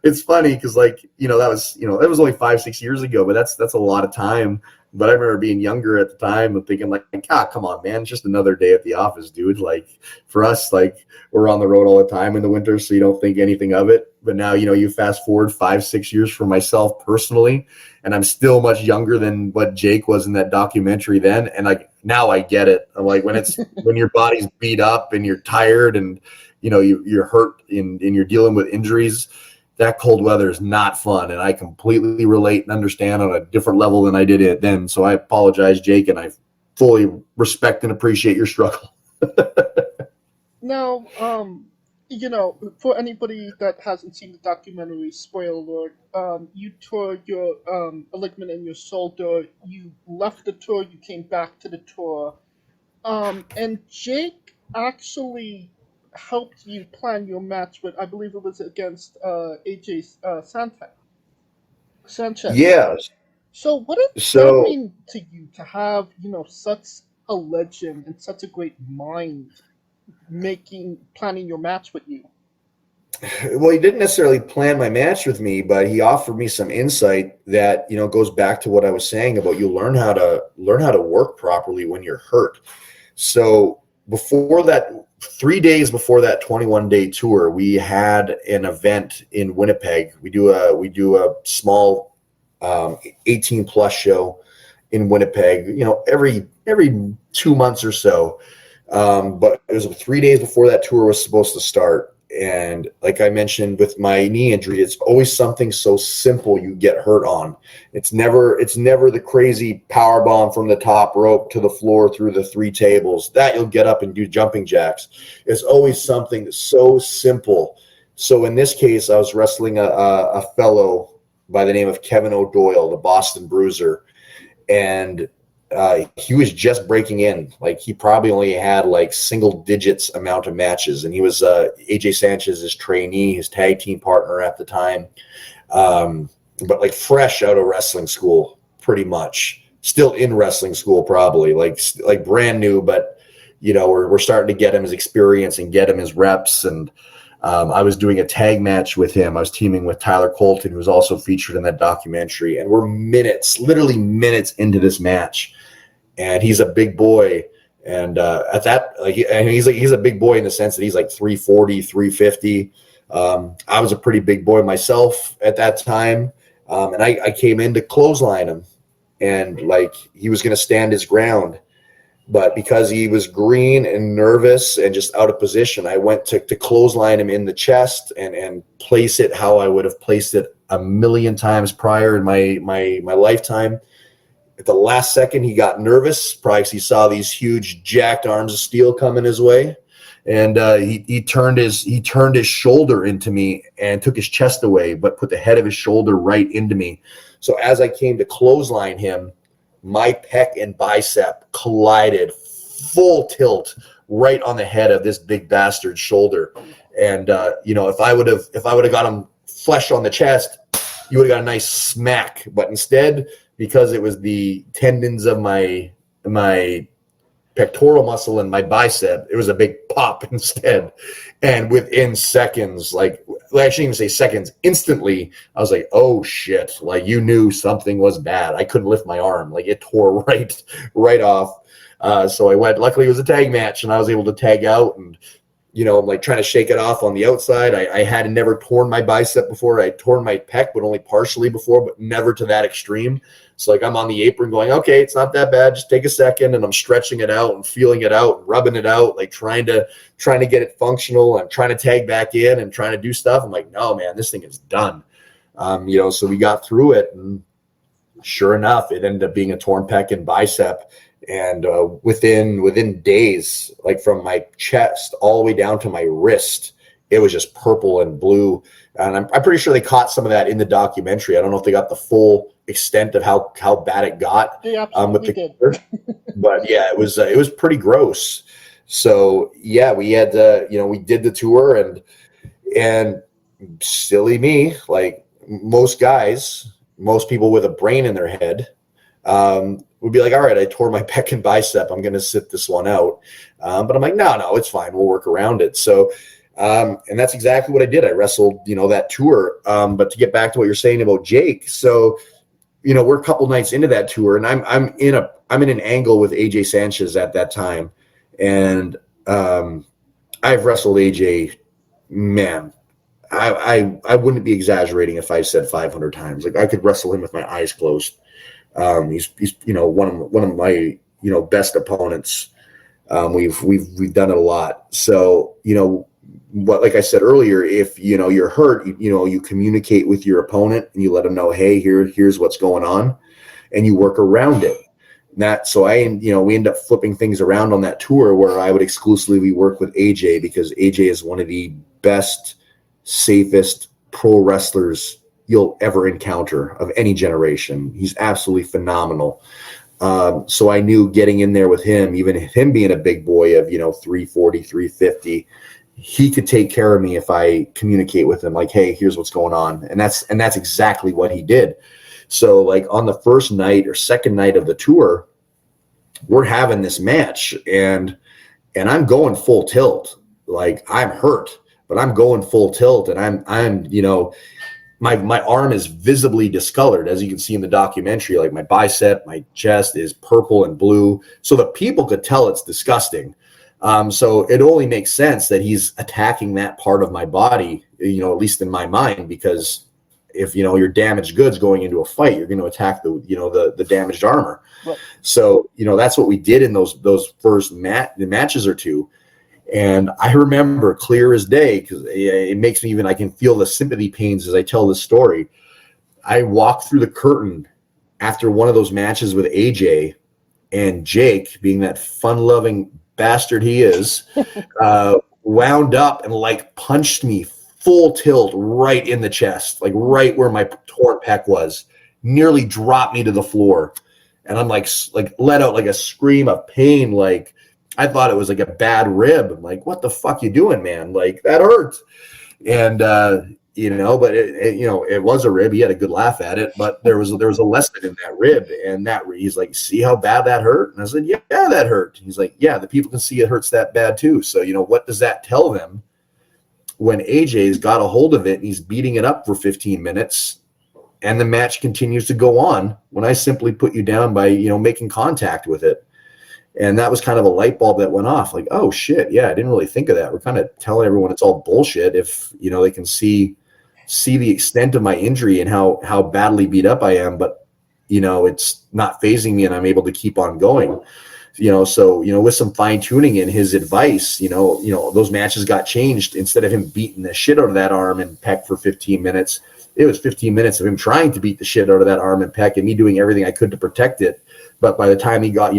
it's funny because, like, that was only 5-6 years ago, but that's a lot of time. But I remember being younger at the time and thinking, like, come on, man, it's just another day at the office, dude. Like, for us, like, we're on the road all the time in the winter, so you don't think anything of it. But now, you fast forward 5-6 years for myself personally, and I'm still much younger than what Jake was in that documentary then. And, like, now I get it. I'm like, when your body's beat up and you're tired and, you're hurt and you're dealing with injuries, that cold weather is not fun, and I completely relate and understand on a different level than I did it then. So I apologize, Jake, and I fully respect and appreciate your struggle. Now, for anybody that hasn't seen the documentary, spoiler alert, you tore your a ligament in your shoulder. You left the tour. You came back to the tour, and Jake actually helped you plan your match with, I believe it was against AJ Sanchez. Yes. So what did that mean to you to have, such a legend and such a great mind planning your match with you? Well, he didn't necessarily plan my match with me, but he offered me some insight that, goes back to what I was saying about you learn how to work properly when you're hurt. So before that, 3 days before that 21-day tour, we had an event in Winnipeg. We do a small 18+ show in Winnipeg, every 2 months or so. But it was 3 days before that tour was supposed to start. And like I mentioned with my knee injury, it's always something so simple you get hurt on. It's never the crazy power bomb from the top rope to the floor through the 3 tables that you'll get up and do jumping jacks. It's always something that's so simple. So in this case, I was wrestling a fellow by the name of Kevin O'Doyle, the Boston Bruiser, and he was just breaking in. Like, he probably only had like single digits amount of matches, and he was AJ Sanchez's trainee, his tag team partner at the time, but like fresh out of wrestling school, pretty much still in wrestling school, probably like brand new, but we're starting to get him his experience and get him his reps. And I was doing a tag match with him. I was teaming with Tyler Colton, who was also featured in that documentary, and we're literally minutes into this match. And he's a big boy, and at that, he's a big boy in the sense that he's like 340, 350. I was a pretty big boy myself at that time, and I came in to clothesline him, and like he was going to stand his ground, but because he was green and nervous and just out of position, I went to clothesline him in the chest and place it how I would have placed it a million times prior in my lifetime. At the last second, he got nervous, probably because he saw these huge jacked arms of steel coming his way, and he turned his shoulder into me and took his chest away, but put the head of his shoulder right into me. So as I came to clothesline him, my pec and bicep collided full tilt right on the head of this big bastard's shoulder. And if I would have got him flesh on the chest, you would have got a nice smack. But instead, because it was the tendons of my pectoral muscle and my bicep, it was a big pop instead. And within seconds, I shouldn't even say seconds, instantly, I was like, oh shit, like you knew something was bad. I couldn't lift my arm. Like it tore right off. So I went, luckily it was a tag match and I was able to tag out and I'm like trying to shake it off on the outside. I had never torn my bicep before. I torn my pec, but only partially before, but never to that extreme. So like I'm on the apron going, okay, it's not that bad. Just take a second. And I'm stretching it out and feeling it out, and rubbing it out, like trying to get it functional. I'm trying to tag back in and trying to do stuff. I'm like, no, man, this thing is done. So we got through it, and sure enough, it ended up being a torn pec and bicep. And within days, like from my chest all the way down to my wrist, it was just purple and blue. And I'm pretty sure they caught some of that in the documentary. I don't know if they got the full extent of how bad it got. They With the did. but yeah, it was pretty gross. So yeah, we had we did the tour, and silly me, like most guys, most people with a brain in their head, would be like, all right, I tore my pec and bicep, I'm going to sit this one out. But I'm like, no, it's fine. We'll work around it. So, and that's exactly what I did. I wrestled, that tour. But to get back to what you're saying about Jake. So, we're a couple nights into that tour, and I'm in an angle with AJ Sanchez at that time. And, I've wrestled AJ, man, I wouldn't be exaggerating if I said 500 times. Like I could wrestle him with my eyes closed. He's one of my best opponents. We've done it a lot. So like I said earlier, if you're hurt, you communicate with your opponent and you let them know, hey, here's what's going on, and you work around it. So we end up flipping things around on that tour where I would exclusively work with AJ, because AJ is one of the best, safest pro wrestlers you'll ever encounter of any generation. He's absolutely phenomenal. So I knew getting in there with him, even him being a big boy of 340, 350, he could take care of me if I communicate with him like, hey, here's what's going on. And that's exactly what he did. So like on the first night or second night of the tour, we're having this match, and I'm going full tilt. Like I'm hurt, but I'm going full tilt, and I'm my arm is visibly discolored, as you can see in the documentary. Like my bicep, my chest is purple and blue, so the people could tell it's disgusting. So it only makes sense that he's attacking that part of my body, at least in my mind, because if you're damaged goods going into a fight, you're going to attack the damaged armor. Right. So that's what we did in those first matches or two. And I remember clear as day, because it makes me I can feel the sympathy pains as I tell this story. I walked through the curtain after one of those matches with AJ, and Jake, being that fun-loving bastard he is, wound up and like punched me full tilt right in the chest, like right where my torn pec was, nearly dropped me to the floor. And I'm like let out like a scream of pain. Like I thought it was like a bad rib. I'm like, what the fuck you doing, man? Like that hurt. And, but it was a rib. He had a good laugh at it, but there was a lesson in that rib, and he's like, see how bad that hurt? And I said, yeah, that hurt. He's like, yeah, the people can see it hurts that bad too. So, what does that tell them? When AJ's got a hold of it and he's beating it up for 15 minutes and the match continues to go on, when I simply put you down by, making contact with it. And that was kind of a light bulb that went off, like, oh shit, yeah, I didn't really think of that. We're kind of telling everyone it's all bullshit if, they can see the extent of my injury and how badly beat up I am, but, it's not phasing me and I'm able to keep on going. So with some fine tuning in his advice, those matches got changed. Instead of him beating the shit out of that arm and pec for 15 minutes, it was 15 minutes of him trying to beat the shit out of that arm and pec, and me doing everything I could to protect it. But by the time he got,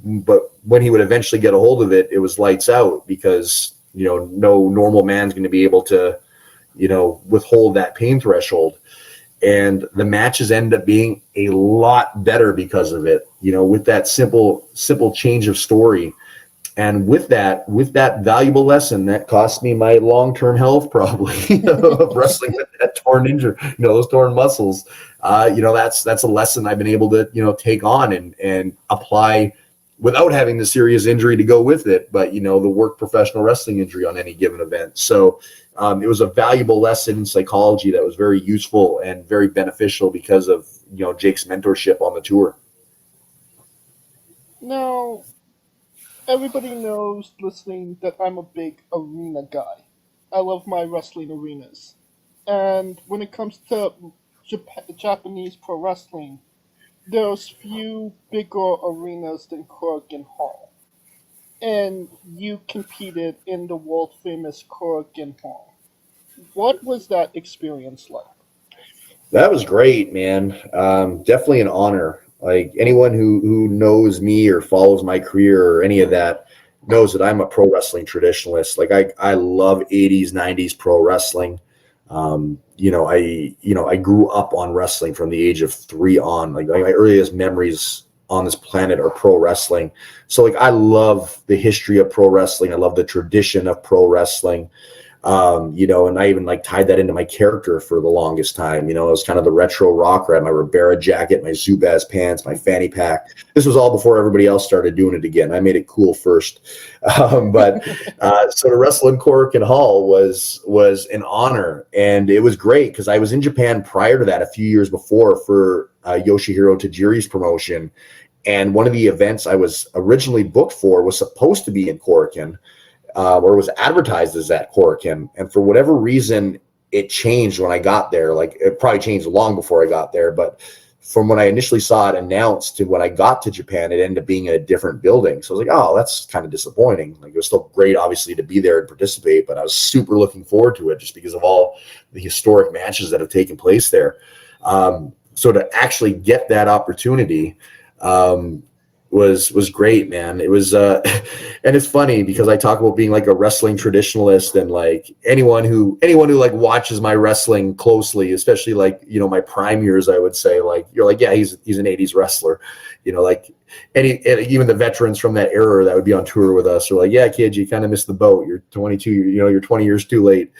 but when he would eventually get a hold of it, it was lights out, because, no normal man's going to be able to, withhold that pain threshold. And the matches end up being a lot better because of it, with that simple change of story. And with that valuable lesson, that cost me my long-term health, probably, of wrestling with that torn injury, those torn muscles. That's a lesson I've been able to, take on and apply without having the serious injury to go with it, but, the work professional wrestling injury on any given event. So it was a valuable lesson in psychology that was very useful and very beneficial because of, Jake's mentorship on the tour. Now, Everybody knows listening that I'm a big arena guy. I love my wrestling arenas. And when it comes to Japanese pro wrestling, there's few bigger arenas than Korakuen Hall. And you competed in the world famous Korakuen Hall. What was that experience like? That was great, man. Definitely an honor. Like anyone who knows me or follows my career or any of that knows that I'm a pro wrestling traditionalist. Like I love 80s, 90s pro wrestling. I grew up on wrestling from the age of 3 on. Like my earliest memories on this planet are pro wrestling. So like I love the history of pro wrestling. I love the tradition of pro wrestling. And I even like tied that into my character for the longest time. It was kind of the retro rocker. I had my Ribera jacket, my Zubaz pants, my fanny pack. This was all before everybody else started doing it again. I made it cool first. So to wrestle in Korakuen Hall was an honor, and it was great because I was in Japan prior to that a few years before for Yoshihiro Tajiri's promotion. And one of the events I was originally booked for was supposed to be in Korakuen. Or was advertised as at Korakuen, and for whatever reason, it changed when I got there. Like it probably changed long before I got there, but from when I initially saw it announced to when I got to Japan, it ended up being in a different building. So I was like, oh, that's kind of disappointing. Like it was still great, obviously, to be there and participate, but I was super looking forward to it just because of all the historic matches that have taken place there. So to actually get that opportunity, was great, man. It was and it's funny because I talk about being like a wrestling traditionalist, and like anyone who like watches my wrestling closely, especially like my prime years, I would say, like you're like, yeah, he's an 80s wrestler, like even the veterans from that era that would be on tour with us are like, yeah, kid, you kind of missed the boat. You're 22, you're 20 years too late.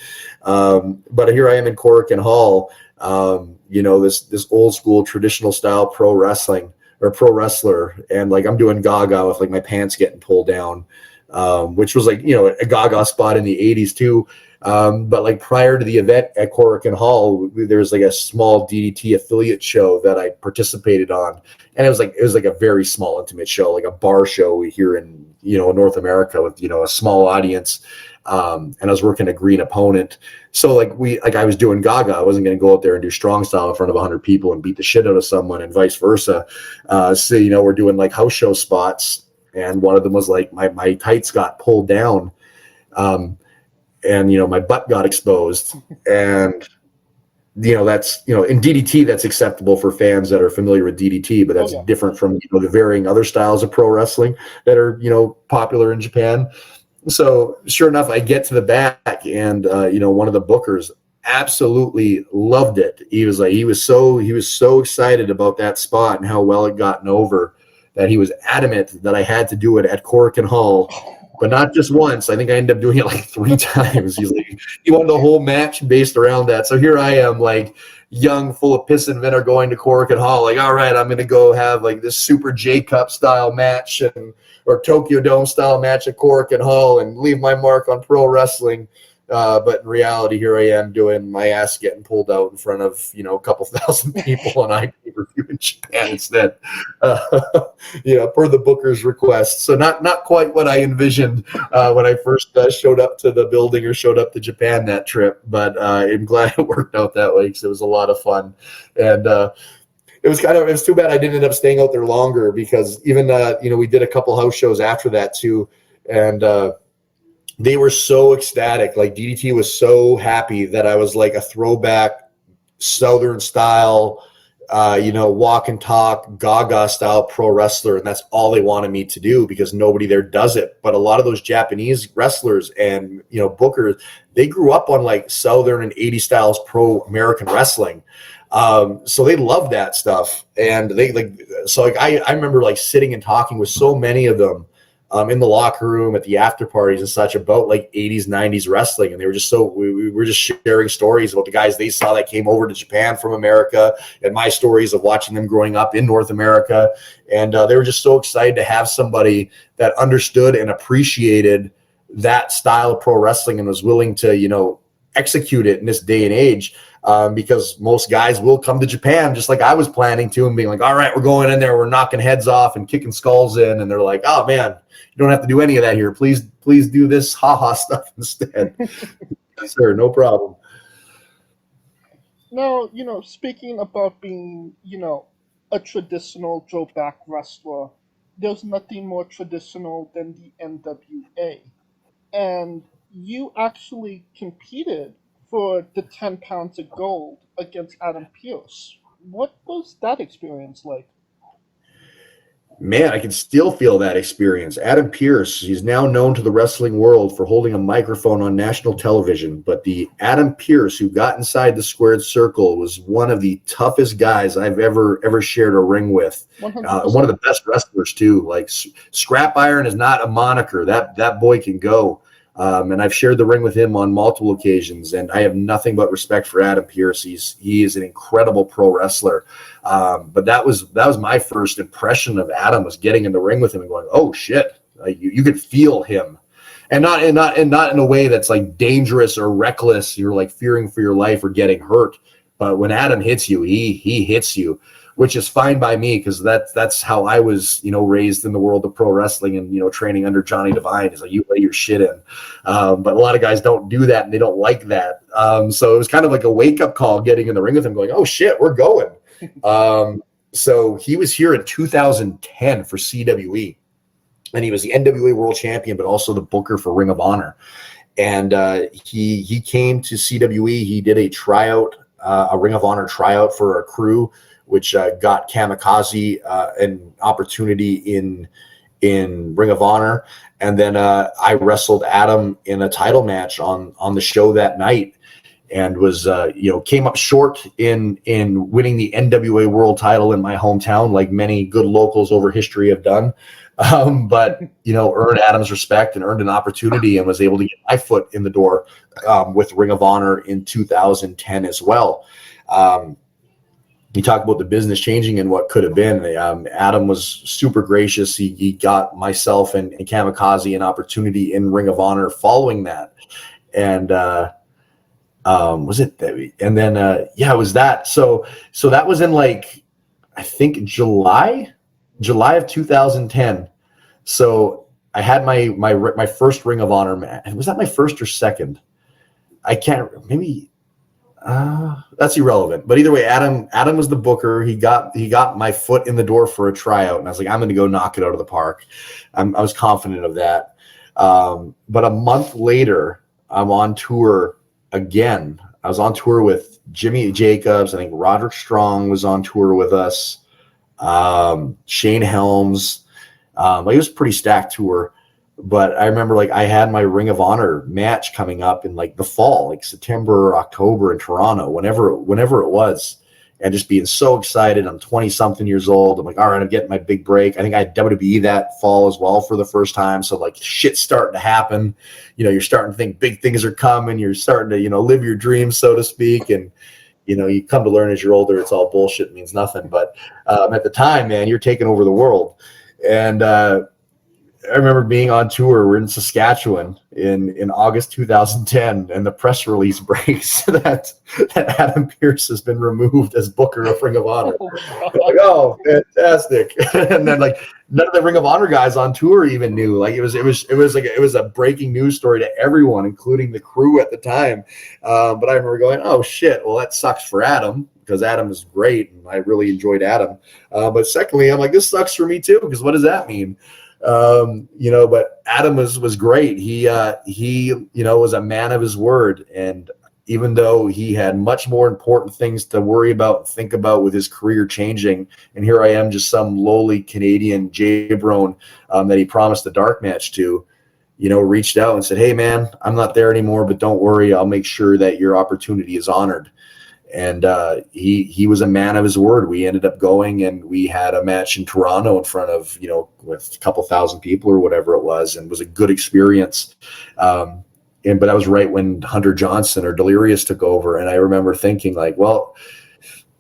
But here I am in Korakuen Hall, this old school traditional style pro wrestling or pro wrestler, and like I'm doing Gaga with like my pants getting pulled down, which was like a Gaga spot in the 80s too. But like prior to the event at Korakuen Hall, there was like a small DDT affiliate show that I participated on, and it was like a very small intimate show, like a bar show here in North America with a small audience. And I was working a green opponent. So I was doing Gaga. I wasn't going to go out there and do strong style in front of 100 people and beat the shit out of someone and vice versa. So, we're doing like house show spots. And one of them was like my tights got pulled down. And my butt got exposed. And, that's, in DDT, that's acceptable for fans that are familiar with DDT, but that's different from, the varying other styles of pro wrestling that are, popular in Japan. So sure enough, I get to the back, and one of the bookers absolutely loved it. He was so excited about that spot and how well it gotten over that he was adamant that I had to do it at Korakuen Hall, but not just once. I think I ended up doing it like 3 times. He's like, he wanted the whole match based around that. So here I am, like young, full of piss and vinegar, going to Korakuen Hall. Like, all right, I'm going to go have like this Super J Cup style match or Tokyo Dome style match at Korakuen Hall and leave my mark on pro wrestling. But in reality, here I am doing my ass getting pulled out in front of, a couple thousand people on IPay-per-view in Japan instead, per the booker's request. So not quite what I envisioned when I first showed up to the building or showed up to Japan that trip. But I'm glad it worked out that way because it was a lot of fun. And it was too bad I didn't end up staying out there longer because even, we did a couple house shows after that too. And they were so ecstatic. Like DDT was so happy that I was like a throwback Southern style, walk and talk, Gaga style pro wrestler. And that's all they wanted me to do because nobody there does it. But a lot of those Japanese wrestlers and, bookers, they grew up on like Southern and 80 styles pro American wrestling. So they love that stuff. And I remember like sitting and talking with so many of them in the locker room at the after parties and such about like 80s, 90s wrestling. And they were just we were just sharing stories about the guys they saw that came over to Japan from America and my stories of watching them growing up in North America. And they were just so excited to have somebody that understood and appreciated that style of pro wrestling and was willing to, execute it in this day and age. because most guys will come to Japan just like I was planning to and being like, all right, we're going in there, we're knocking heads off and kicking skulls in. And they're like, oh man, you don't have to do any of that here. Please do this haha stuff instead. Sir, no problem. Now, speaking about being, a traditional throwback wrestler, there's nothing more traditional than the NWA. And you actually competed for the 10 pounds of gold against Adam Pearce. What was that experience like? Man, I can still feel that experience. Adam Pearce, he's now known to the wrestling world for holding a microphone on national television, but the Adam Pearce who got inside the squared circle was one of the toughest guys I've ever shared a ring with. One of the best wrestlers too. Like Scrap Iron is not a moniker. That boy can go. And I've shared the ring with him on multiple occasions, and I have nothing but respect for Adam Pearce. He is an incredible pro wrestler. But that was my first impression of Adam, was getting in the ring with him and going, oh shit, you could feel him, and not in a way that's like dangerous or reckless. You're like fearing for your life or getting hurt. But when Adam hits you, he hits you, which is fine by me, because that's how I was, raised in the world of pro wrestling and, training under Johnny Devine. Is like, you lay your shit in. But a lot of guys don't do that, and they don't like that. So it was kind of like a wake up call getting in the ring with him going, oh shit, we're going. So he was here in 2010 for CWE, and he was the NWA World Champion, but also the booker for Ring of Honor. And he came to CWE. He did a tryout, a Ring of Honor tryout for a crew, which got Kamikaze an opportunity in Ring of Honor. And then I wrestled Adam in a title match on the show that night, and was came up short in winning the NWA World title in my hometown, like many good locals over history have done. But earned Adam's respect and earned an opportunity, and was able to get my foot in the door with Ring of Honor in 2010 as well. You talk about the business changing and what could have been. Adam was super gracious. He got myself and Kamikaze an opportunity in Ring of Honor following that. And was it that? And then it was that. So that was in like, I think July of 2010. So I had my first Ring of Honor match. Was that my first or second? I can't. Maybe. That's irrelevant. But either way, Adam was the booker. He got my foot in the door for a tryout, and I was like, I'm going to go knock it out of the park. I was confident of that. But a month later, I'm on tour again. I was on tour with Jimmy Jacobs. I think Roderick Strong was on tour with us. Shane Helms. It was a pretty stacked tour. But I remember, like, I had my Ring of Honor match coming up in like the fall, like September or October in Toronto, whenever it was, and just being so excited. I'm 20 something years old. I'm like, all right, I'm getting my big break. I think I had WWE that fall as well for the first time. So like shit's starting to happen. You're starting to think big things are coming. You're starting to, live your dreams, so to speak. And, you come to learn as you're older, it's all bullshit, it means nothing. But at the time, man, you're taking over the world. And, I remember being on tour. We're in Saskatchewan in August 2010, and the press release breaks that Adam Pearce has been removed as booker of Ring of Honor. Like, oh, fantastic! And then like none of the Ring of Honor guys on tour even knew. Like it was a breaking news story to everyone, including the crew at the time. But I remember going, oh shit! Well, that sucks for Adam, because Adam is great, and I really enjoyed Adam. But secondly, I'm like, this sucks for me too, because what does that mean? But Adam was great. He was a man of his word. And even though he had much more important things to worry about and think about with his career changing, and here I am, just some lowly Canadian jabron that he promised a dark match to, reached out and said, hey man, I'm not there anymore, but don't worry. I'll make sure that your opportunity is honored. And he was a man of his word. We ended up going, and we had a match in Toronto in front of, with a couple thousand people or whatever it was, and it was a good experience. But that was right when Hunter Johnson or Delirious took over. And I remember thinking like, well,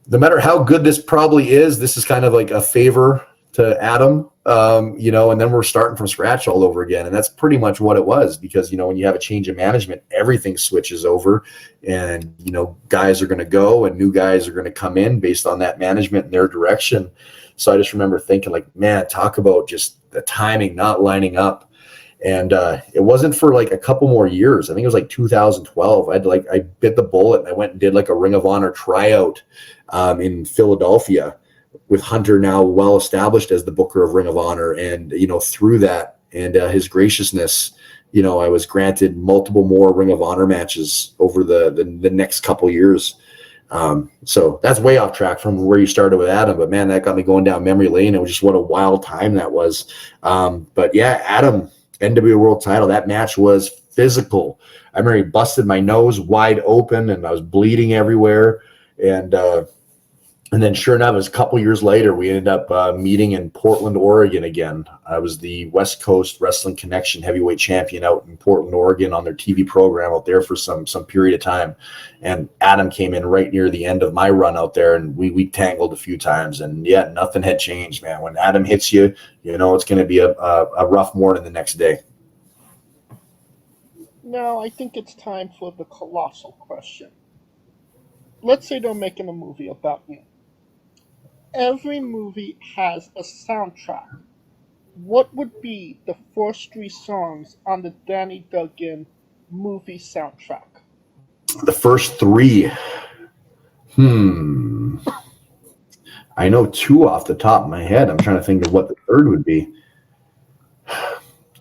no matter how good this probably is, this is kind of like a favor to Adam, And then we're starting from scratch all over again. And that's pretty much what it was, because, when you have a change of management, everything switches over, and, guys are going to go and new guys are going to come in based on that management and their direction. So I just remember thinking, like, man, talk about just the timing not lining up. And it wasn't for like a couple more years. I think it was like 2012. I bit the bullet and I went and did like a Ring of Honor tryout in Philadelphia with Hunter, now well established as the booker of Ring of Honor. And, through that and his graciousness, I was granted multiple more Ring of Honor matches over the next couple years. So that's way off track from where you started with Adam, but man, that got me going down memory lane. It was just what a wild time that was. But yeah, Adam, NWA World Title, that match was physical. I remember he busted my nose wide open and I was bleeding everywhere. And then sure enough, it was a couple years later, we ended up meeting in Portland, Oregon again. I was the West Coast Wrestling Connection heavyweight champion out in Portland, Oregon on their TV program out there for some period of time. And Adam came in right near the end of my run out there, and we tangled a few times. And yeah, nothing had changed, man. When Adam hits you, it's going to be a rough morning the next day. Now, I think it's time for the colossal question. Let's say they're making a movie about you. Every movie has a soundtrack. What would be the first 3 songs on the Danny Duggan movie soundtrack? The first 3. I know 2 off the top of my head. I'm trying to think of what the third would be.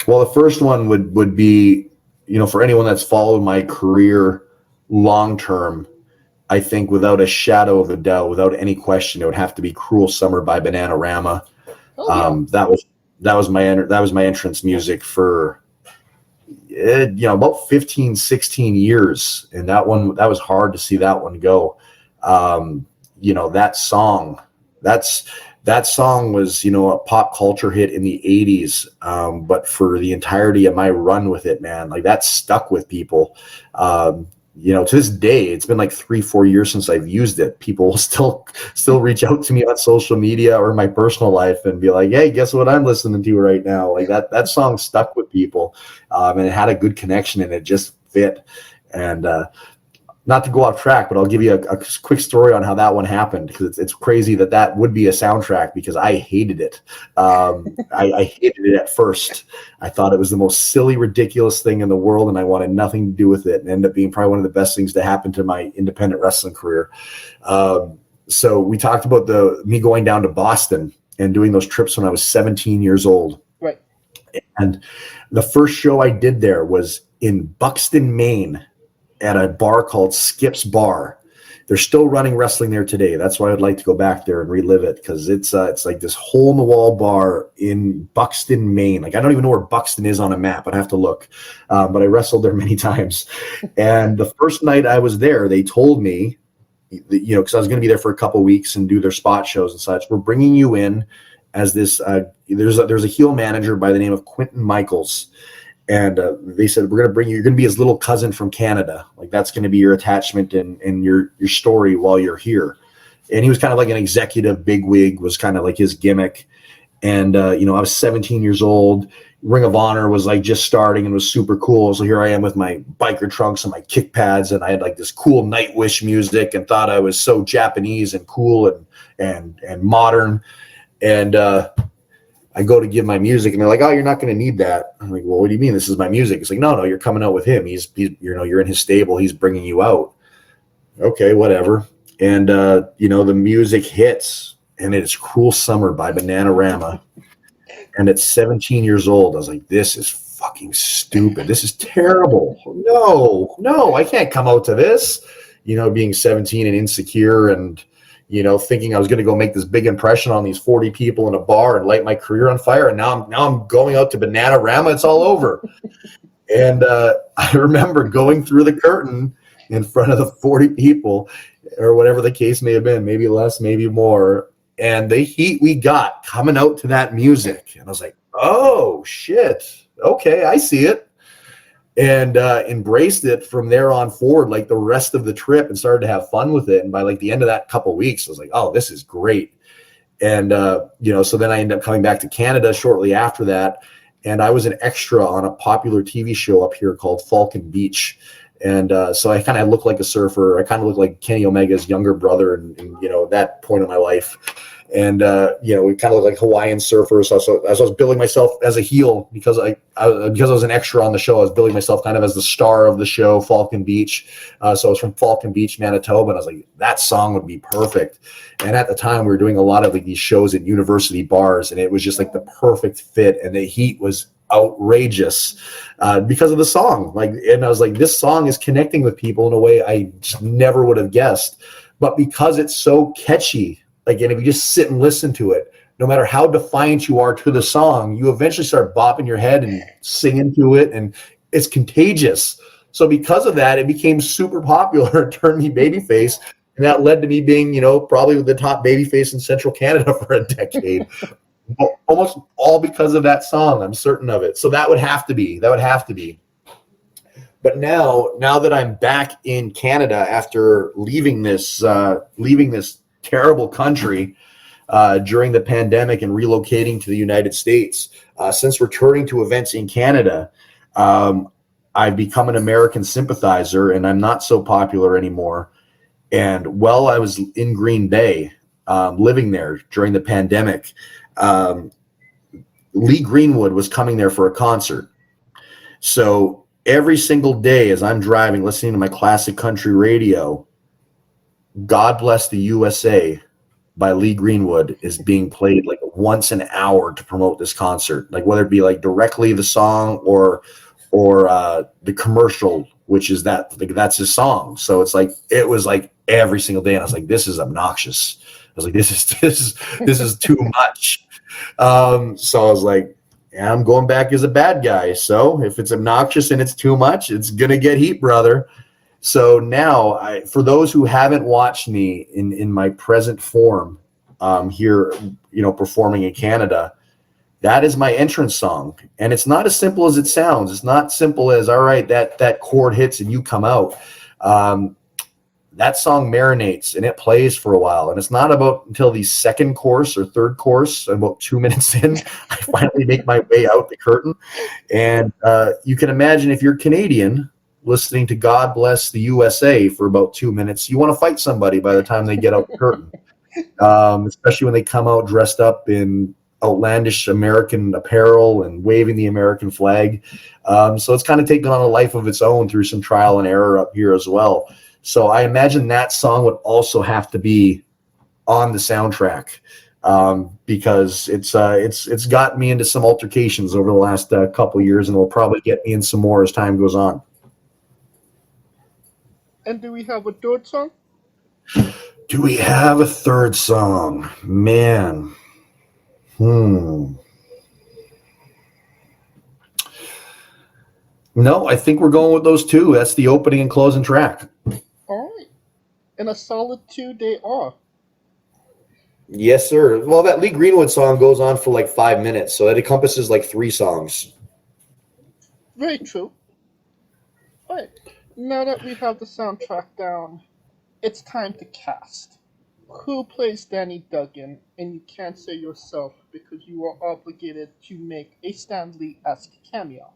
Well, the first one would be, for anyone that's followed my career long term, I think without a shadow of a doubt, without any question, it would have to be "Cruel Summer" by Bananarama. That was my entrance music for about 15, 16 years, and that was hard to see that one go. That song was a pop culture hit in the 80s, but for the entirety of my run with it, man, like that stuck with people. To this day, it's been like 3-4 years since I've used it. People still reach out to me on social media or my personal life and be like, "Hey, guess what I'm listening to right now?" Like that song stuck with people, and it had a good connection and it just fit. And not to go off track, but I'll give you a quick story on how that one happened, because it's crazy that would be a soundtrack, because I hated it. I hated it at first. I thought it was the most silly, ridiculous thing in the world, and I wanted nothing to do with it, and ended up being probably one of the best things to happen to my independent wrestling career. So we talked about me going down to Boston and doing those trips when I was 17 years old. Right. And the first show I did there was in Buxton, Maine, at a bar called Skip's Bar. They're still running wrestling there today. That's why I'd like to go back there and relive it, because it's like this hole-in-the-wall bar in Buxton, Maine. Like, I don't even know where Buxton is on a map. I'd have to look. But I wrestled there many times. And the first night I was there, they told me, because I was going to be there for a couple of weeks and do their spot shows and such, we're bringing you in as this there's a heel manager by the name of Quentin Michaels. And they said, we're going to bring you, you're going to be his little cousin from Canada. Like, that's going to be your attachment and your story while you're here. And he was kind of like an executive bigwig, was kind of like his gimmick. And, I was 17 years old. Ring of Honor was like just starting and was super cool. So here I am with my biker trunks and my kick pads. And I had like this cool Nightwish music and thought I was so Japanese and cool and modern. And, I go to give my music and they're like, "Oh, you're not going to need that." I'm like, "Well, what do you mean? This is my music." It's like, no, you're coming out with him. He's you're in his stable. He's bringing you out. Okay, whatever. And, the music hits and it's "Cruel Summer" by Bananarama. And at 17 years old, I was like, this is fucking stupid. This is terrible. No, I can't come out to this, being 17 and insecure and, thinking I was going to go make this big impression on these 40 people in a bar and light my career on fire. And now I'm going out to Bananarama. It's all over. And I remember going through the curtain in front of the 40 people, or whatever the case may have been, maybe less, maybe more. And the heat we got coming out to that music. And I was like, oh, shit. Okay, I see it. And embraced it from there on forward, like the rest of the trip, and started to have fun with it. And by like the end of that couple weeks, I was like, oh, this is great. And, so then I ended up coming back to Canada shortly after that. And I was an extra on a popular TV show up here called Falcon Beach. And so I kind of look like a surfer. I kind of look like Kenny Omega's younger brother and that point in my life. And, we kind of look like Hawaiian surfers. So as I was billing myself as a heel, because I was an extra on the show, I was billing myself kind of as the star of the show, Falcon Beach. So I was from Falcon Beach, Manitoba. And I was like, that song would be perfect. And at the time, we were doing a lot of like these shows at university bars. And it was just like the perfect fit. And the heat was outrageous because of the song. And I was like, this song is connecting with people in a way I just never would have guessed. But because it's so catchy, and if you just sit and listen to it, no matter how defiant you are to the song, you eventually start bopping your head and singing to it, and it's contagious. So because of that, it became super popular and turned me babyface, and that led to me being, probably the top babyface in Central Canada for a decade. Almost all because of that song. I'm certain of it. So that would have to be. But now that I'm back in Canada after leaving this terrible country during the pandemic and relocating to the United States, since returning to events in Canada, I've become an American sympathizer, and I'm not so popular anymore. And while I was in Green Bay, living there during the pandemic, Lee Greenwood was coming there for a concert. So every single day as I'm driving, listening to my classic country radio, God Bless the USA by Lee Greenwood is being played like once an hour to promote this concert, like whether it be like directly the song or the commercial, which is that's his song. So it was like every single day. And I was like, this is obnoxious. I was like, this is too much. So I was like, yeah, I'm going back as a bad guy. So if it's obnoxious and it's too much, it's going to get heat, brother. So now, for those who haven't watched me in my present form here, performing in Canada, that is my entrance song. And it's not as simple as it sounds. It's not simple as, all right, that chord hits and you come out. That song marinates and it plays for a while. And it's not about until the second course or third course, about 2 minutes in, I finally make my way out the curtain. And you can imagine if you're Canadian, listening to God Bless the USA for about 2 minutes, you want to fight somebody by the time they get out the curtain, especially when they come out dressed up in outlandish American apparel and waving the American flag. So it's kind of taken on a life of its own through some trial and error up here as well. So I imagine that song would also have to be on the soundtrack because it's gotten me into some altercations over the last couple of years, and will probably get me in some more as time goes on. And do we have a third song? Do we have a third song? Man. No, I think we're going with those two. That's the opening and closing track. All right. And a solid 2 they are. Yes, sir. Well, that Lee Greenwood song goes on for like 5 minutes, so it encompasses like 3 songs. Very true. All right. Now that we have the soundtrack down, it's time to cast. Who plays Danny Duggan? And you can't say yourself because you are obligated to make a Stan Lee-esque cameo.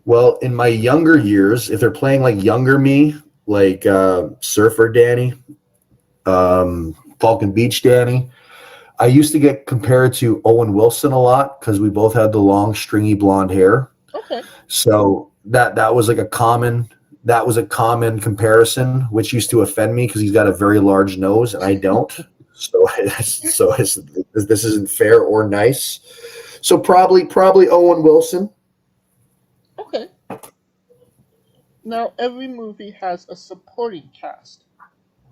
Well, in my younger years, if they're playing like younger me, like Surfer Danny, Falcon Beach Danny, I used to get compared to Owen Wilson a lot because we both had the long, stringy blonde hair. Okay. So that was like a common comparison, which used to offend me because he's got a very large nose and I don't. So this isn't fair or nice. So probably Owen Wilson. Okay. Now every movie has a supporting cast.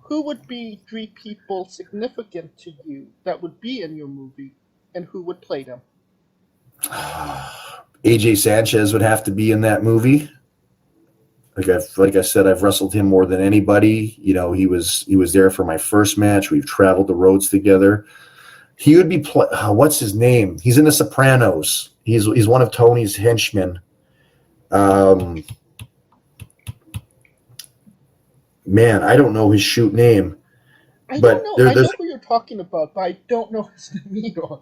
Who would be 3 people significant to you that would be in your movie, and who would play them? AJ Sanchez would have to be in that movie. Like I said, I've wrestled him more than anybody. You know, he was there for my first match. We've traveled the roads together. He would be what's his name? He's in The Sopranos. He's one of Tony's henchmen. Man, I don't know his shoot name. I But don't know. I there's know who you're talking about, but I don't know his demeanor.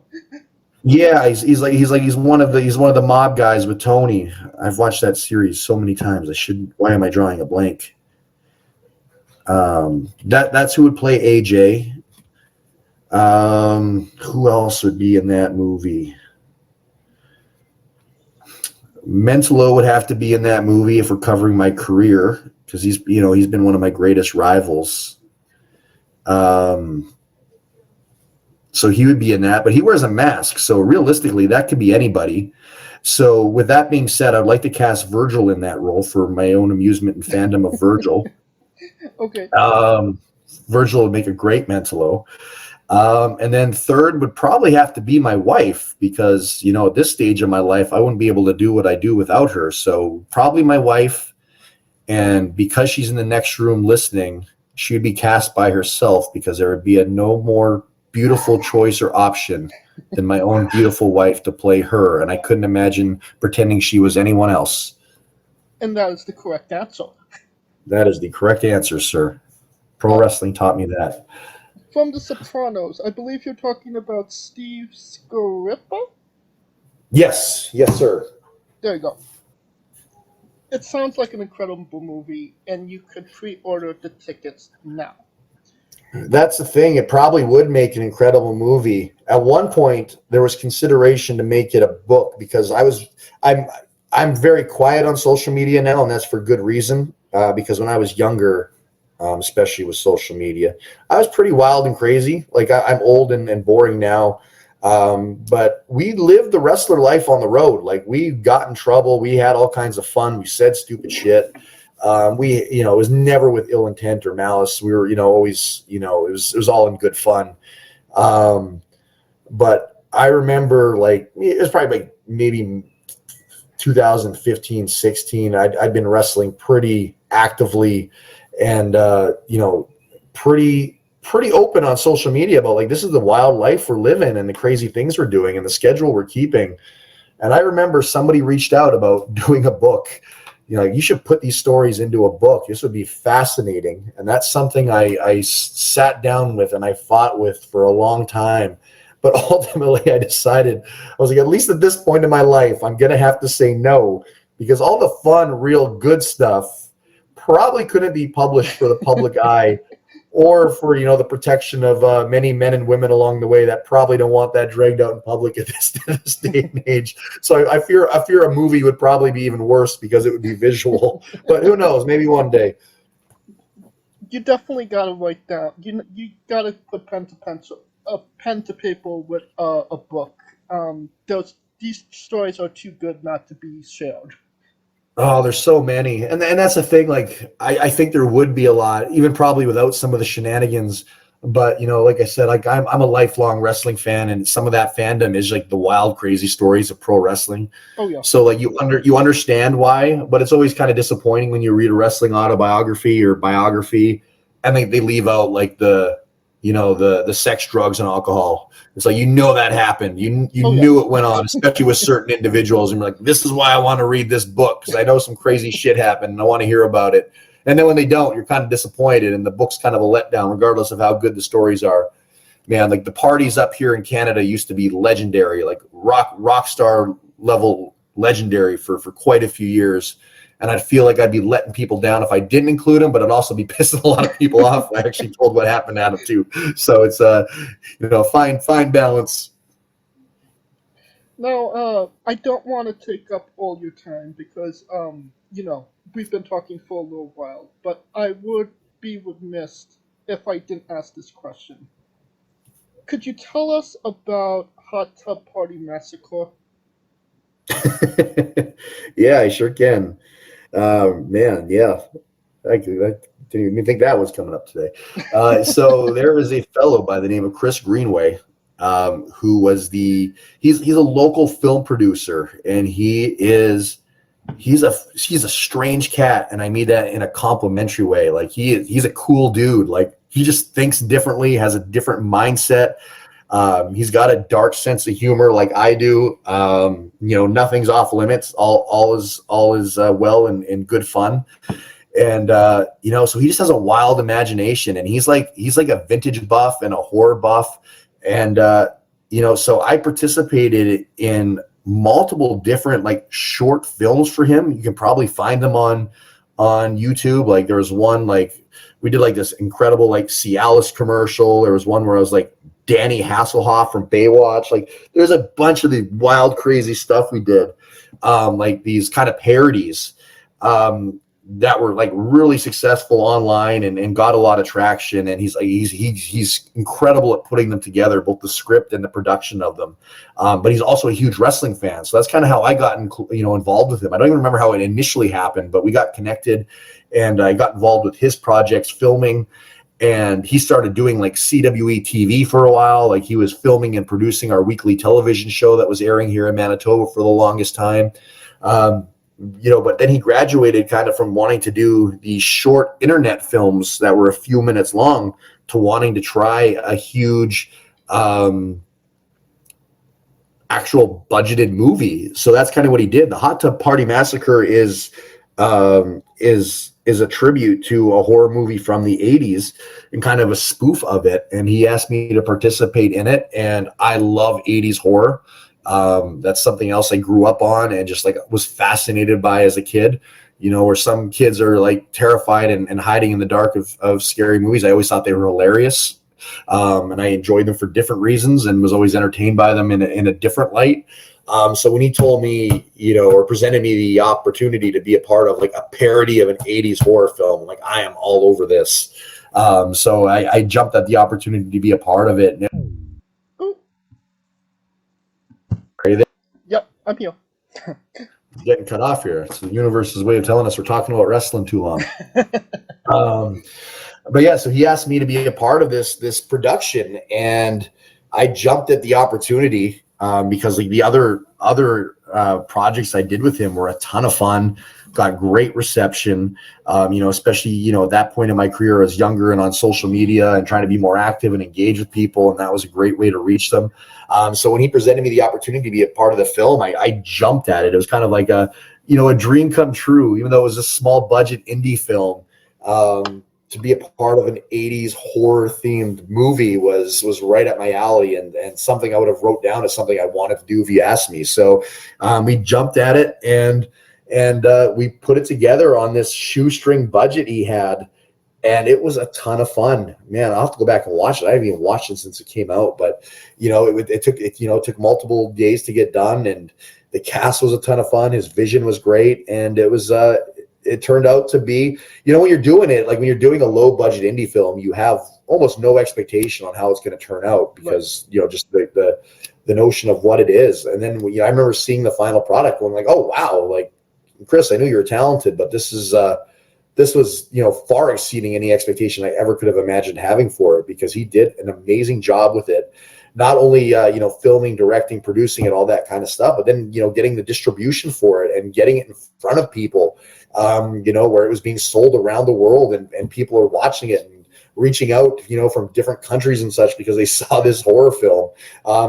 yeah, he's one of the mob guys with Tony. I've watched that series so many times. Why am I drawing a blank? That's who would play AJ. Who else would be in that movie? Mentolo would have to be in that movie if we're covering my career, because he's been one of my greatest rivals. So he would be in that, but he wears a mask. So realistically, that could be anybody. So with that being said, I'd like to cast Virgil in that role for my own amusement and fandom of Virgil. Okay. Virgil would make a great Mentolo. And then third would probably have to be my wife, because, at this stage of my life, I wouldn't be able to do what I do without her. So probably my wife. And because she's in the next room listening, she would be cast by herself, because there would be no more beautiful choice or option than my own beautiful wife to play her. And I couldn't imagine pretending she was anyone else. And that is the correct answer. That is the correct answer, sir. Pro wrestling taught me that. From The Sopranos, I believe you're talking about Steve Scarippa? Yes, sir. There you go. It sounds like an incredible movie, and you could pre-order the tickets now. That's the thing. It probably would make an incredible movie. At one point, there was consideration to make it a book, because I'm very quiet on social media now, and that's for good reason. Because when I was younger, especially with social media, I was pretty wild and crazy. Like I'm old and boring now. But we lived the wrestler life on the road. Like we got in trouble. We had all kinds of fun. We said stupid shit. It was never with ill intent or malice. We were, always, it was all in good fun. But I remember it was probably maybe 2015, 16. I'd been wrestling pretty actively and, pretty open on social media about this is the wild life we're living and the crazy things we're doing and the schedule we're keeping. And I remember somebody reached out about doing a book. You should put these stories into a book. This would be fascinating. And that's something I sat down with and I fought with for a long time. But ultimately I decided, I was like, at least at this point in my life, I'm going to have to say no, because all the fun, real good stuff probably couldn't be published for the public eye, or for, the protection of many men and women along the way that probably don't want that dragged out in public at this day and age. So I fear a movie would probably be even worse, because it would be visual. But who knows? Maybe one day. You definitely gotta write down. You gotta put pen to paper with a book. These stories are too good not to be shared. Oh, there's so many. And that's the thing. I think there would be a lot, even probably without some of the shenanigans. But, like I said, I'm a lifelong wrestling fan, and some of that fandom is the wild, crazy stories of pro wrestling. Oh, yeah. So you understand why, but it's always kind of disappointing when you read a wrestling autobiography or biography and they leave out the sex, drugs, and alcohol. It's that happened. You knew it went on, especially with certain individuals. And you're like, this is why I want to read this book, because I know some crazy shit happened and I want to hear about it. And then when they don't, you're kind of disappointed, and the book's kind of a letdown, regardless of how good the stories are. Man, the parties up here in Canada used to be legendary, rock star level legendary for quite a few years. And I'd feel like I'd be letting people down if I didn't include them, but I'd also be pissing a lot of people off if I actually told what happened at them too. So it's fine balance. Now, I don't want to take up all your time, because we've been talking for a little while, but I would be remiss if I didn't ask this question. Could you tell us about Hot Tub Party Massacre? Yeah, I sure can. Man, yeah. I didn't even think that was coming up today. So there is a fellow by the name of Chris Greenway, who was he's a local film producer, and he's a strange cat, and I mean that in a complimentary way. He's a cool dude. He just thinks differently, has a different mindset. He's got a dark sense of humor like I do. Nothing's off limits. All is well and good fun. And so he just has a wild imagination, and he's like a vintage buff and a horror buff. And so I participated in multiple different like short films for him. You can probably find them on YouTube. Like there was one, like we did like this incredible like Cialis commercial. There was one where I was like Danny Hasselhoff from Baywatch. Like there's a bunch of the wild, crazy stuff we did. Like these kind of parodies that were like really successful online and got a lot of traction. And he's incredible at putting them together, both the script and the production of them. But he's also a huge wrestling fan. So that's kind of how I got involved with him. I don't even remember how it initially happened, but we got connected, and I got involved with his projects, filming. And he started doing like CWE TV for a while. Like he was filming and producing our weekly television show that was airing here in Manitoba for the longest time. But then he graduated kind of from wanting to do these short internet films that were a few minutes long to wanting to try a huge actual budgeted movie. So that's kind of what he did. The Hot Tub Party Massacre is a tribute to a horror movie from the 80s and kind of a spoof of it. And he asked me to participate in it. And I love 80s horror. That's something else I grew up on and just like was fascinated by as a kid, where some kids are like terrified and hiding in the dark of scary movies. I always thought they were hilarious. And I enjoyed them for different reasons and was always entertained by them in a different light. So when he told me, or presented me the opportunity to be a part of like a parody of an 80s horror film, like I am all over this. So I jumped at the opportunity to be a part of it. Are you there? Yep, I'm here. Getting cut off here. It's the universe's way of telling us we're talking about wrestling too long. But yeah, so he asked me to be a part of this production, and I jumped at the opportunity because like the other projects I did with him were a ton of fun, got great reception. Especially at that point in my career, I was younger and on social media and trying to be more active and engage with people, and that was a great way to reach them. So when he presented me the opportunity to be a part of the film, I jumped at it. It was kind of like a dream come true, even though it was a small budget indie film. To be a part of an 80s horror themed movie was right up my alley and something I would have wrote down as something I wanted to do if you asked me. So we jumped at it and we put it together on this shoestring budget he had, and it was a ton of fun. Man, I'll have to go back and watch it. I haven't even watched it since it came out, but it took multiple days to get done, and the cast was a ton of fun. His vision was great, and it turned out to be, when you're doing it, like when you're doing a low budget indie film, you have almost no expectation on how it's going to turn out because, just the notion of what it is. And then, I remember seeing the final product going like, oh, wow. Like, Chris, I knew you were talented, but this was, far exceeding any expectation I ever could have imagined having for it, because he did an amazing job with it. Not only, filming, directing, producing it, all that kind of stuff, but then, getting the distribution for it and getting it in front of people, where it was being sold around the world and people are watching it and reaching out, from different countries and such because they saw this horror film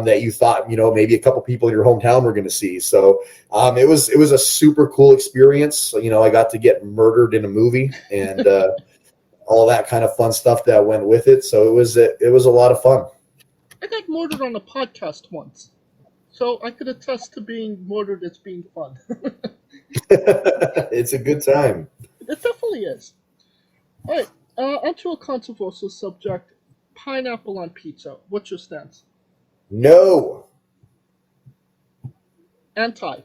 that you thought, maybe a couple people in your hometown were going to see. So it was a super cool experience. I got to get murdered in a movie and all that kind of fun stuff that went with it. So it was a lot of fun. I got murdered on a podcast once, so I could attest to being murdered as being fun. It's a good time. It definitely is. All right, onto a controversial subject: pineapple on pizza. What's your stance? No. Anti.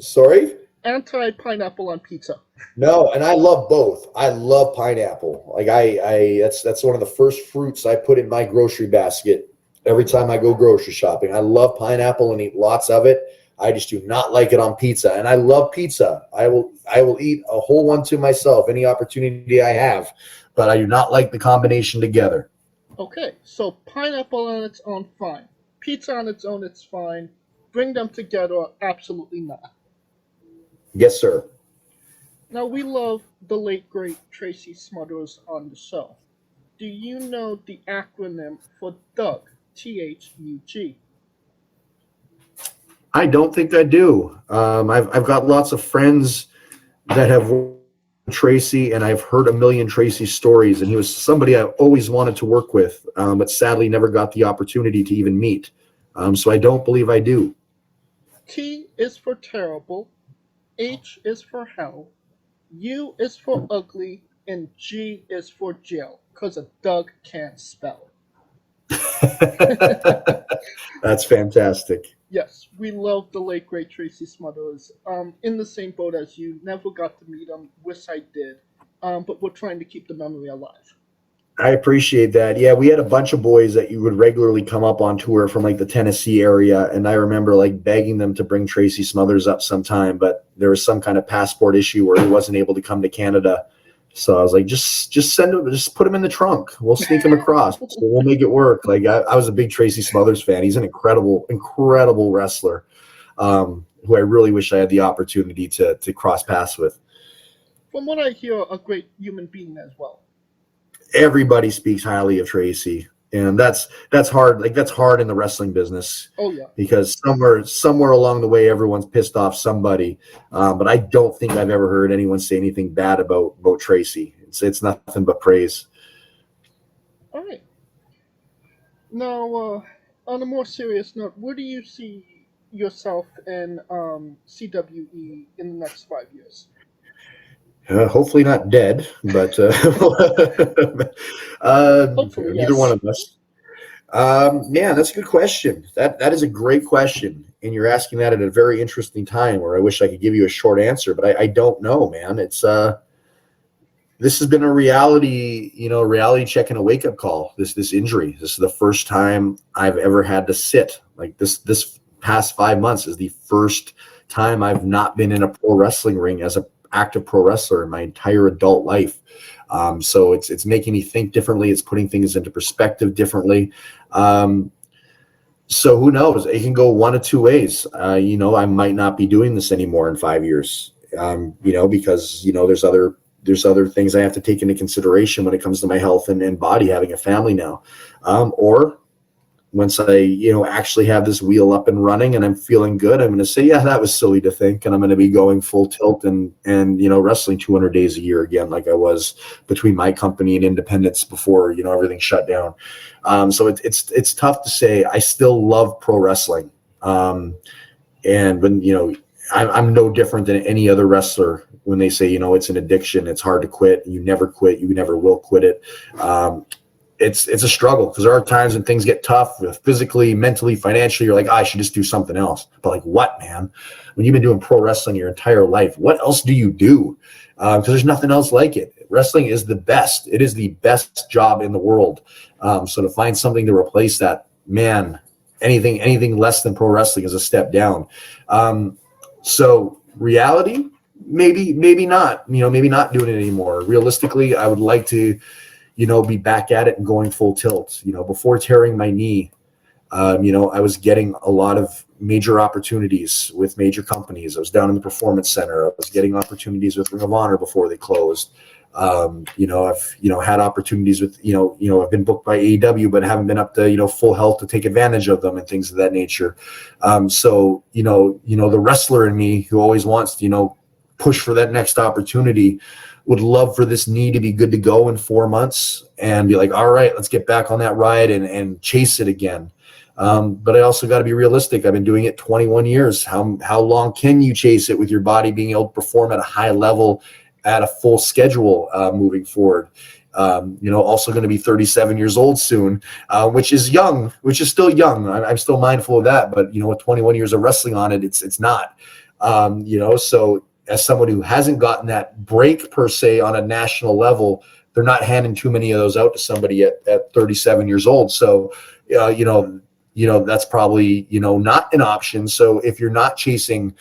Sorry? Anti-pineapple on pizza. No, and I love both. I love pineapple. Like that's one of the first fruits I put in my grocery basket every time I go grocery shopping. I love pineapple and eat lots of it. I just do not like it on pizza, and I love pizza. I will eat a whole one to myself any opportunity I have, but I do not like the combination together. Okay, so pineapple on its own, fine. Pizza on its own, it's fine. Bring them together, absolutely not. Yes, sir. Now, we love the late, great Tracy Smothers on the show. Do you know the acronym for Doug? T-H-U-G. I don't think I do. I've got lots of friends that have worked with Tracy, and I've heard a million Tracy stories, and he was somebody I always wanted to work with, but sadly never got the opportunity to even meet. So I don't believe I do. T is for terrible, H is for hell, U is for ugly, and G is for jail, because a Doug can't spell. That's fantastic. Yes, we love the late great Tracy Smothers. In the same boat as you, never got to meet him, wish I did, but we're trying to keep the memory alive. I appreciate that. Yeah, we had a bunch of boys that you would regularly come up on tour from like the Tennessee area, and I remember like begging them to bring Tracy Smothers up sometime, but there was some kind of passport issue where he wasn't able to come to Canada. So I was like, just send him, just put him in the trunk. We'll sneak him across. So we'll make it work. Like I was a big Tracy Smothers fan. He's an incredible wrestler, who I really wish I had the opportunity to cross paths with. From what I hear, a great human being as well. Everybody speaks highly of Tracy, and that's hard. Like that's hard in the wrestling business. Oh yeah. Because somewhere along the way, everyone's pissed off somebody. But I don't think I've ever heard anyone say anything bad about Tracy. It's nothing but praise. All right. Now, on a more serious note, where do you see yourself in CWE in the next 5 years? Hopefully not dead, but Hopefully, neither yes. one of us. Yeah, that's a good question. That is a great question, and you're asking that at a very interesting time where I wish I could give you a short answer, but I don't know, man. It's this has been a reality check and a wake up call. This injury. This is the first time I've ever had to sit. Like this past 5 months is the first time I've not been in a pro wrestling ring as a active pro wrestler in my entire adult life. So it's making me think differently. It's putting things into perspective differently. So who knows? It can go one of two ways. I might not be doing this anymore in 5 years. Because there's other things I have to take into consideration when it comes to my health and body, having a family now. Or once I, actually have this wheel up and running and I'm feeling good, I'm going to say, yeah, that was silly to think. And I'm going to be going full tilt and wrestling 200 days a year again, like I was between my company and independence before, everything shut down. So it's tough to say. I still love pro wrestling. And when, I'm no different than any other wrestler when they say, it's an addiction. It's hard to quit. You never quit. You never will quit it. It's a struggle because there are times when things get tough physically, mentally, financially. You're like, I should just do something else. But like, what, man? When you've been doing pro wrestling your entire life, what else do you do? Because there's nothing else like it. Wrestling is the best. It is the best job in the world. So to find something to replace that, man, anything less than pro wrestling is a step down. So reality, maybe not. Maybe not doing it anymore. Realistically, I would like to be back at it and going full tilt. Before tearing my knee, I was getting a lot of major opportunities with major companies. I was down in the Performance Center. I was getting opportunities with Ring of Honor before they closed. I've had opportunities with, I've been booked by AEW, but haven't been up to, full health to take advantage of them and things of that nature. So, the wrestler in me who always wants to, push for that next opportunity would love for this knee to be good to go in 4 months and be like, all right, let's get back on that ride and chase it again. But I also got to be realistic. I've been doing it 21 years. How long can you chase it with your body being able to perform at a high level at a full schedule moving forward? Also going to be 37 years old soon, which is still young. I'm still mindful of that, but with 21 years of wrestling on it, it's not, so as someone who hasn't gotten that break per se on a national level, they're not handing too many of those out to somebody at 37 years old. So, that's probably, not an option. So if you're not chasing,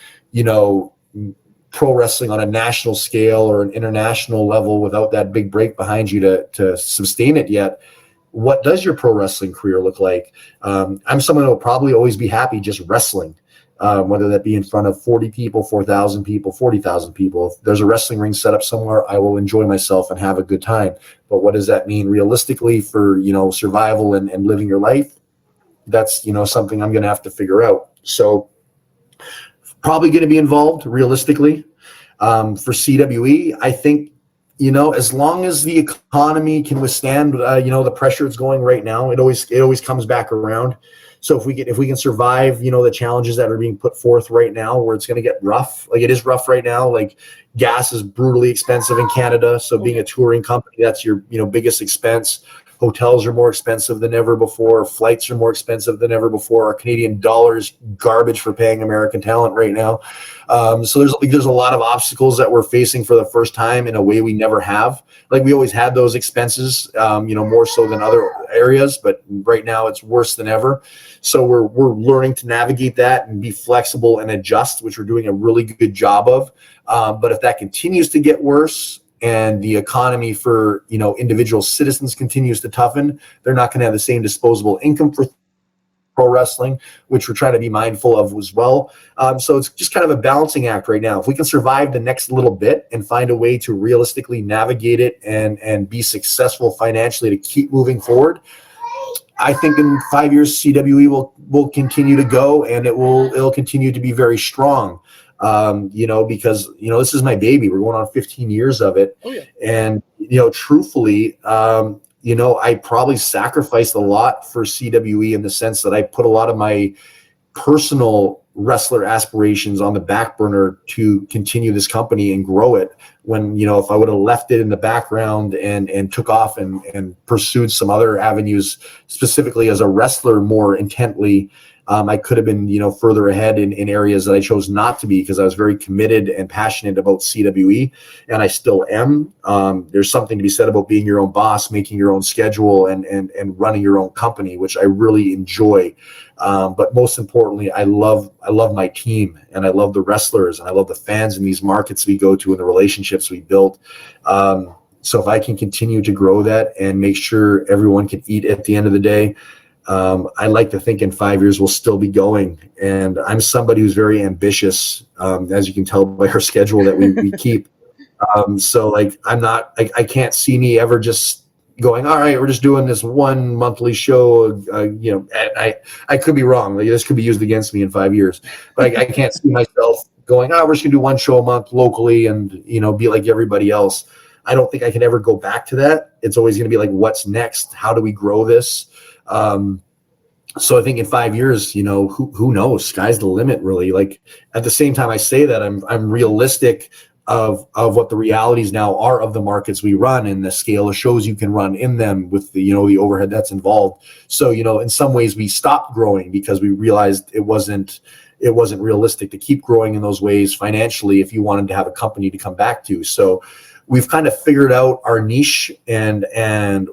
pro wrestling on a national scale or an international level without that big break behind you to sustain it yet, what does your pro wrestling career look like? I'm someone who will probably always be happy just wrestling. Whether that be in front of 40 people, 4,000 people, 40,000 people. If there's a wrestling ring set up somewhere, I will enjoy myself and have a good time. But what does that mean realistically for, survival and living your life? That's, something I'm going to have to figure out. So probably going to be involved realistically. For CWE, I think, as long as the economy can withstand, the pressure it's going right now, it always comes back around. So if we can survive, the challenges that are being put forth right now, where it's going to get rough, like it is rough right now, like gas is brutally expensive in Canada. So being a touring company, that's your, biggest expense. Hotels are more expensive than ever before. Flights are more expensive than ever before. Our Canadian dollar's garbage for paying American talent right now. So there's a lot of obstacles that we're facing for the first time in a way we never have. Like we always had those expenses, more so than other areas, but right now it's worse than ever. So we're learning to navigate that and be flexible and adjust, which we're doing a really good job of. But if that continues to get worse, and the economy for individual citizens continues to toughen, they're not going to have the same disposable income for pro wrestling, which we're trying to be mindful of as well. So it's just kind of a balancing act right now. If we can survive the next little bit and find a way to realistically navigate it and be successful financially to keep moving forward, I think in 5 years CWE will continue to go, and it'll continue to be very strong. Because this is my baby. We're going on 15 years of it. Oh, yeah. And truthfully, I probably sacrificed a lot for CWE in the sense that I put a lot of my personal wrestler aspirations on the back burner to continue this company and grow it. When if I would have left it in the background and took off and pursued some other avenues, specifically as a wrestler more intently, I could have been, further ahead in areas that I chose not to be, because I was very committed and passionate about CWE, and I still am. There's something to be said about being your own boss, making your own schedule, and running your own company, which I really enjoy. But most importantly, I love my team, and I love the wrestlers, and I love the fans in these markets we go to and the relationships we build. So if I can continue to grow that and make sure everyone can eat at the end of the day, I like to think in 5 years we'll still be going. And I'm somebody who's very ambitious, as you can tell by our schedule that we keep. So like I can't see me ever just going, all right, we're just doing this one monthly show. I could be wrong. Like, this could be used against me in 5 years, but I can't see myself going, we're just gonna do one show a month locally and be like everybody else. I don't think I can ever go back to that. It's always going to be like, what's next? How do we grow this? So I think in 5 years, who knows? Sky's the limit, really. Like, at the same time I say that, I'm realistic of what the realities now are of the markets we run and the scale of shows you can run in them with the overhead that's involved. So, in some ways we stopped growing because we realized it wasn't realistic to keep growing in those ways financially if you wanted to have a company to come back to. So we've kind of figured out our niche and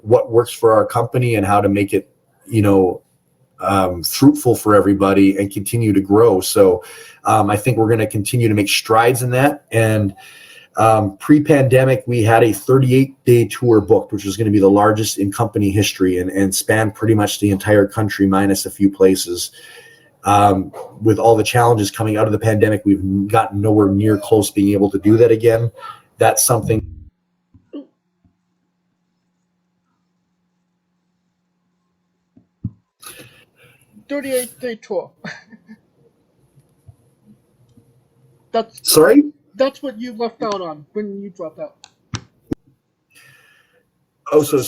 what works for our company and how to make it, fruitful for everybody and continue to grow. So I think we're going to continue to make strides in that. And pre-pandemic, we had a 38-day tour booked, which was going to be the largest in company history and span pretty much the entire country minus a few places. With all the challenges coming out of the pandemic, we've gotten nowhere near close being able to do that again. That's something. 38-day tour. Sorry? That's what you left out on when you dropped out. Oh, so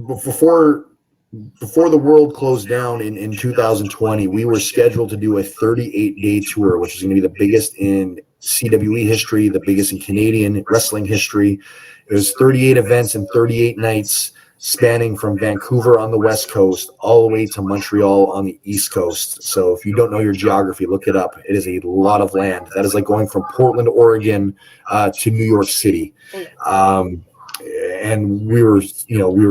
before the world closed down in 2020, we were scheduled to do a 38-day tour, which is going to be the biggest in CWE history, the biggest in Canadian wrestling history. It was 38 events and 38 nights, spanning from Vancouver on the West Coast all the way to Montreal on the East Coast. So if you don't know your geography, look it up. It is a lot of land. That is like going from Portland, Oregon to New York City. And we were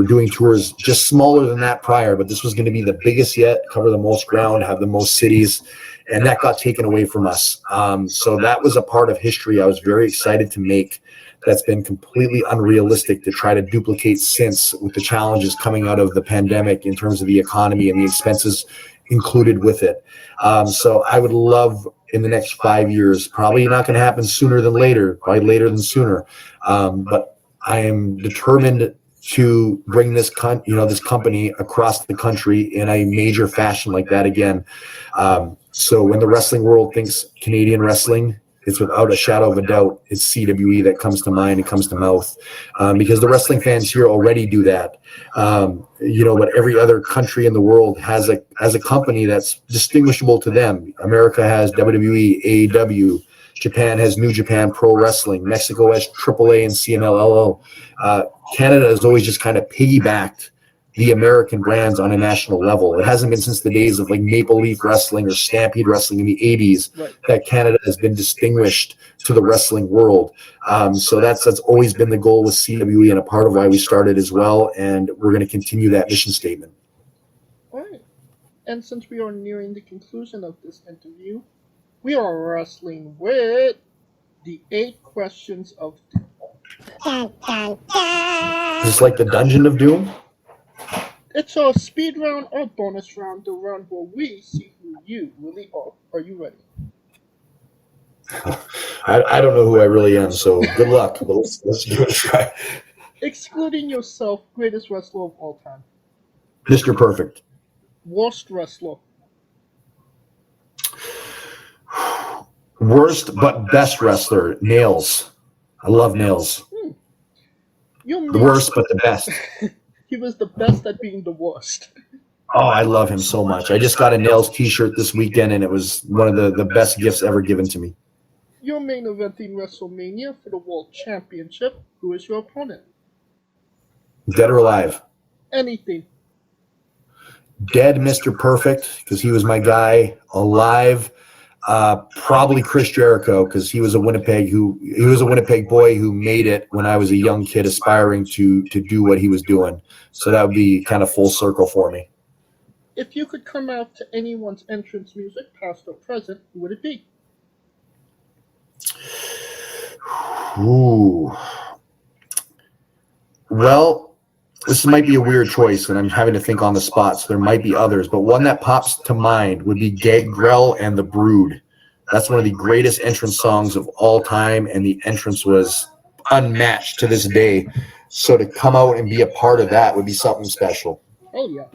doing tours just smaller than that prior, but this was going to be the biggest yet, cover the most ground, have the most cities, and that got taken away from us. So that was a part of history I was very excited to make. That's been completely unrealistic to try to duplicate since, with the challenges coming out of the pandemic in terms of the economy and the expenses included with it. So I would love in the next 5 years, probably not going to happen sooner than later, probably later than sooner. But I am determined to bring this company across the country in a major fashion like that again. So when the wrestling world thinks Canadian wrestling, It's without a shadow of a doubt, it's CWE that comes to mind and comes to mouth, because the wrestling fans here already do that. But every other country in the world has a company that's distinguishable to them. America has WWE, AEW. Japan has New Japan Pro Wrestling. Mexico has AAA and CMLL. Canada has always just kind of piggybacked the American brands on a national level. It hasn't been since the days of like Maple Leaf Wrestling or Stampede Wrestling in the 80s that Canada has been distinguished to the wrestling world. So that's always been the goal with CWE and a part of why we started as well, and we're going to continue that mission statement. All right. And since we are nearing the conclusion of this interview, we are wrestling with the 8 questions of Doom. Is this like the Dungeon of Doom? It's a speed round or bonus round, the round where we see who you really are. Are you ready? I don't know who I really am, so good luck. But let's give it a try. Excluding yourself, greatest wrestler of all time. Mr. Perfect. Worst wrestler. Worst but best wrestler, Nails. I love Nails. The worst but the best. He was the best at being the worst. Oh, I love him so much. I just got a Nails t-shirt this weekend, and it was one of the best gifts ever given to me. Your main event in WrestleMania for the World Championship. Who is your opponent? Dead or alive? Anything. Dead, Mr. Perfect, because he was my guy. Alive, probably Chris Jericho, because he was a Winnipeg boy who made it when I was a young kid aspiring to do what he was doing. So that would be kind of full circle for me. If you could come out to anyone's entrance music, past or present, who would it be? Ooh. Well, this might be a weird choice, and I'm having to think on the spot, so there might be others, but one that pops to mind would be Gangrel and the Brood. That's one of the greatest entrance songs of all time, and the entrance was unmatched to this day. So to come out and be a part of that would be something special. Oh, yeah.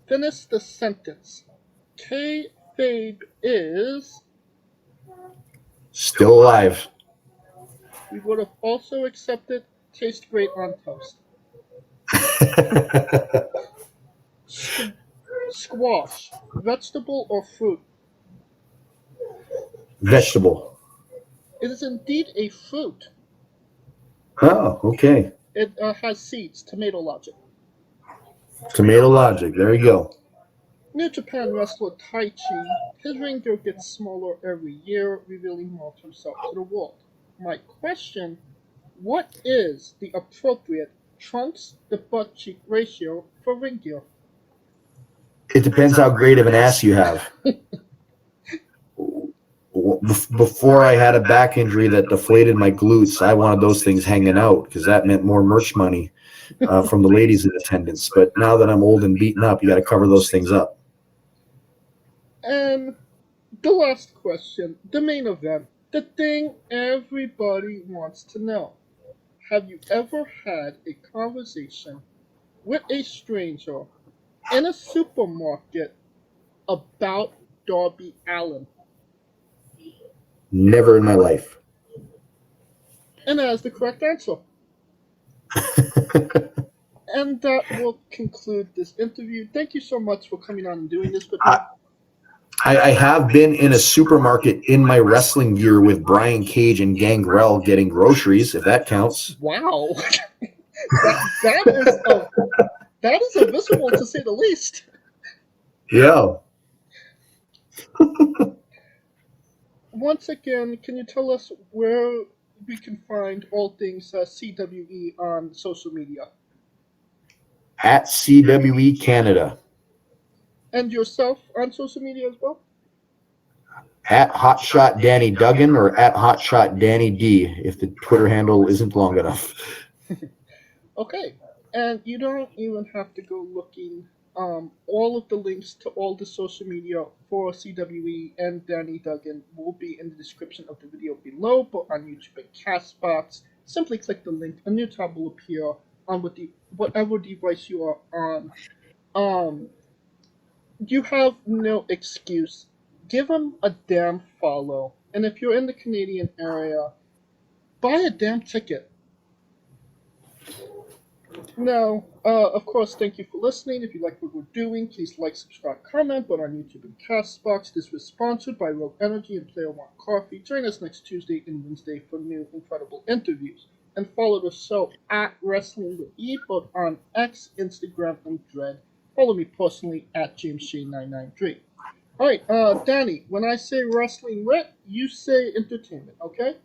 Finish the sentence. Kayfabe is... Still alive. We would have also accepted taste great on toast. Squash, vegetable or fruit? Vegetable. It is indeed a fruit. Oh, okay. It has seeds, tomato logic. Tomato logic. There you go. New Japan wrestler Taichi, his ring gear gets smaller every year, revealing more of himself to the world. My question, what is the appropriate trunks to butt cheek ratio for ring gear? It depends how great of an ass you have. Before I had a back injury that deflated my glutes, I wanted those things hanging out because that meant more merch money from the ladies in attendance. But now that I'm old and beaten up, you got to cover those things up. And the last question, the main event, the thing everybody wants to know. Have you ever had a conversation with a stranger in a supermarket about Darby Allin? Never in my life. And that is the correct answer. And that will conclude this interview. Thank you so much for coming on and doing this with me. I have been in a supermarket in my wrestling gear with Brian Cage and Gangrel getting groceries, if that counts. Wow. that is a visual, to say the least. Yeah. Once again, can you tell us where we can find all things CWE on social media? At CWE Canada. And yourself on social media as well? At Hotshot Danny Duggan or at Hotshot Danny D, if the Twitter handle isn't long enough. Okay. And you don't even have to go looking. All of the links to all the social media for CWE and Danny Duggan will be in the description of the video below, but on YouTube and Castbox, simply click the link. A new tab will appear on whatever device you are on. You have no excuse. Give him a damn follow. And if you're in the Canadian area, buy a damn ticket. Now, of course, thank you for listening. If you like what we're doing, please like, subscribe, comment on our YouTube and Castbox. This was sponsored by Rogue Energy and Player One Coffee. Join us next Tuesday and Wednesday for new incredible interviews. And follow the show at Wrestling with E, both on X, Instagram, and Dread. Follow me personally at JamesShay993. Alright, Danny, when I say wrestling with, you say entertainment, okay?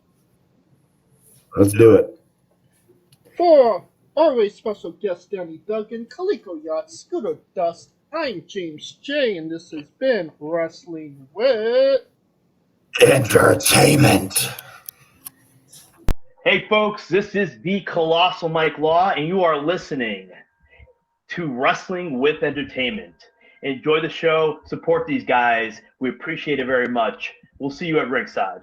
Let's do it. For always special guest Danny Duggan, Calico Yacht, Scooter Dust, I'm James J, and this has been Wrestling with Entertainment. Hey folks, this is the Colossal Mike Law, and you are listening to Wrestling with Entertainment. Enjoy the show, support these guys. We appreciate it very much. We'll see you at ringside.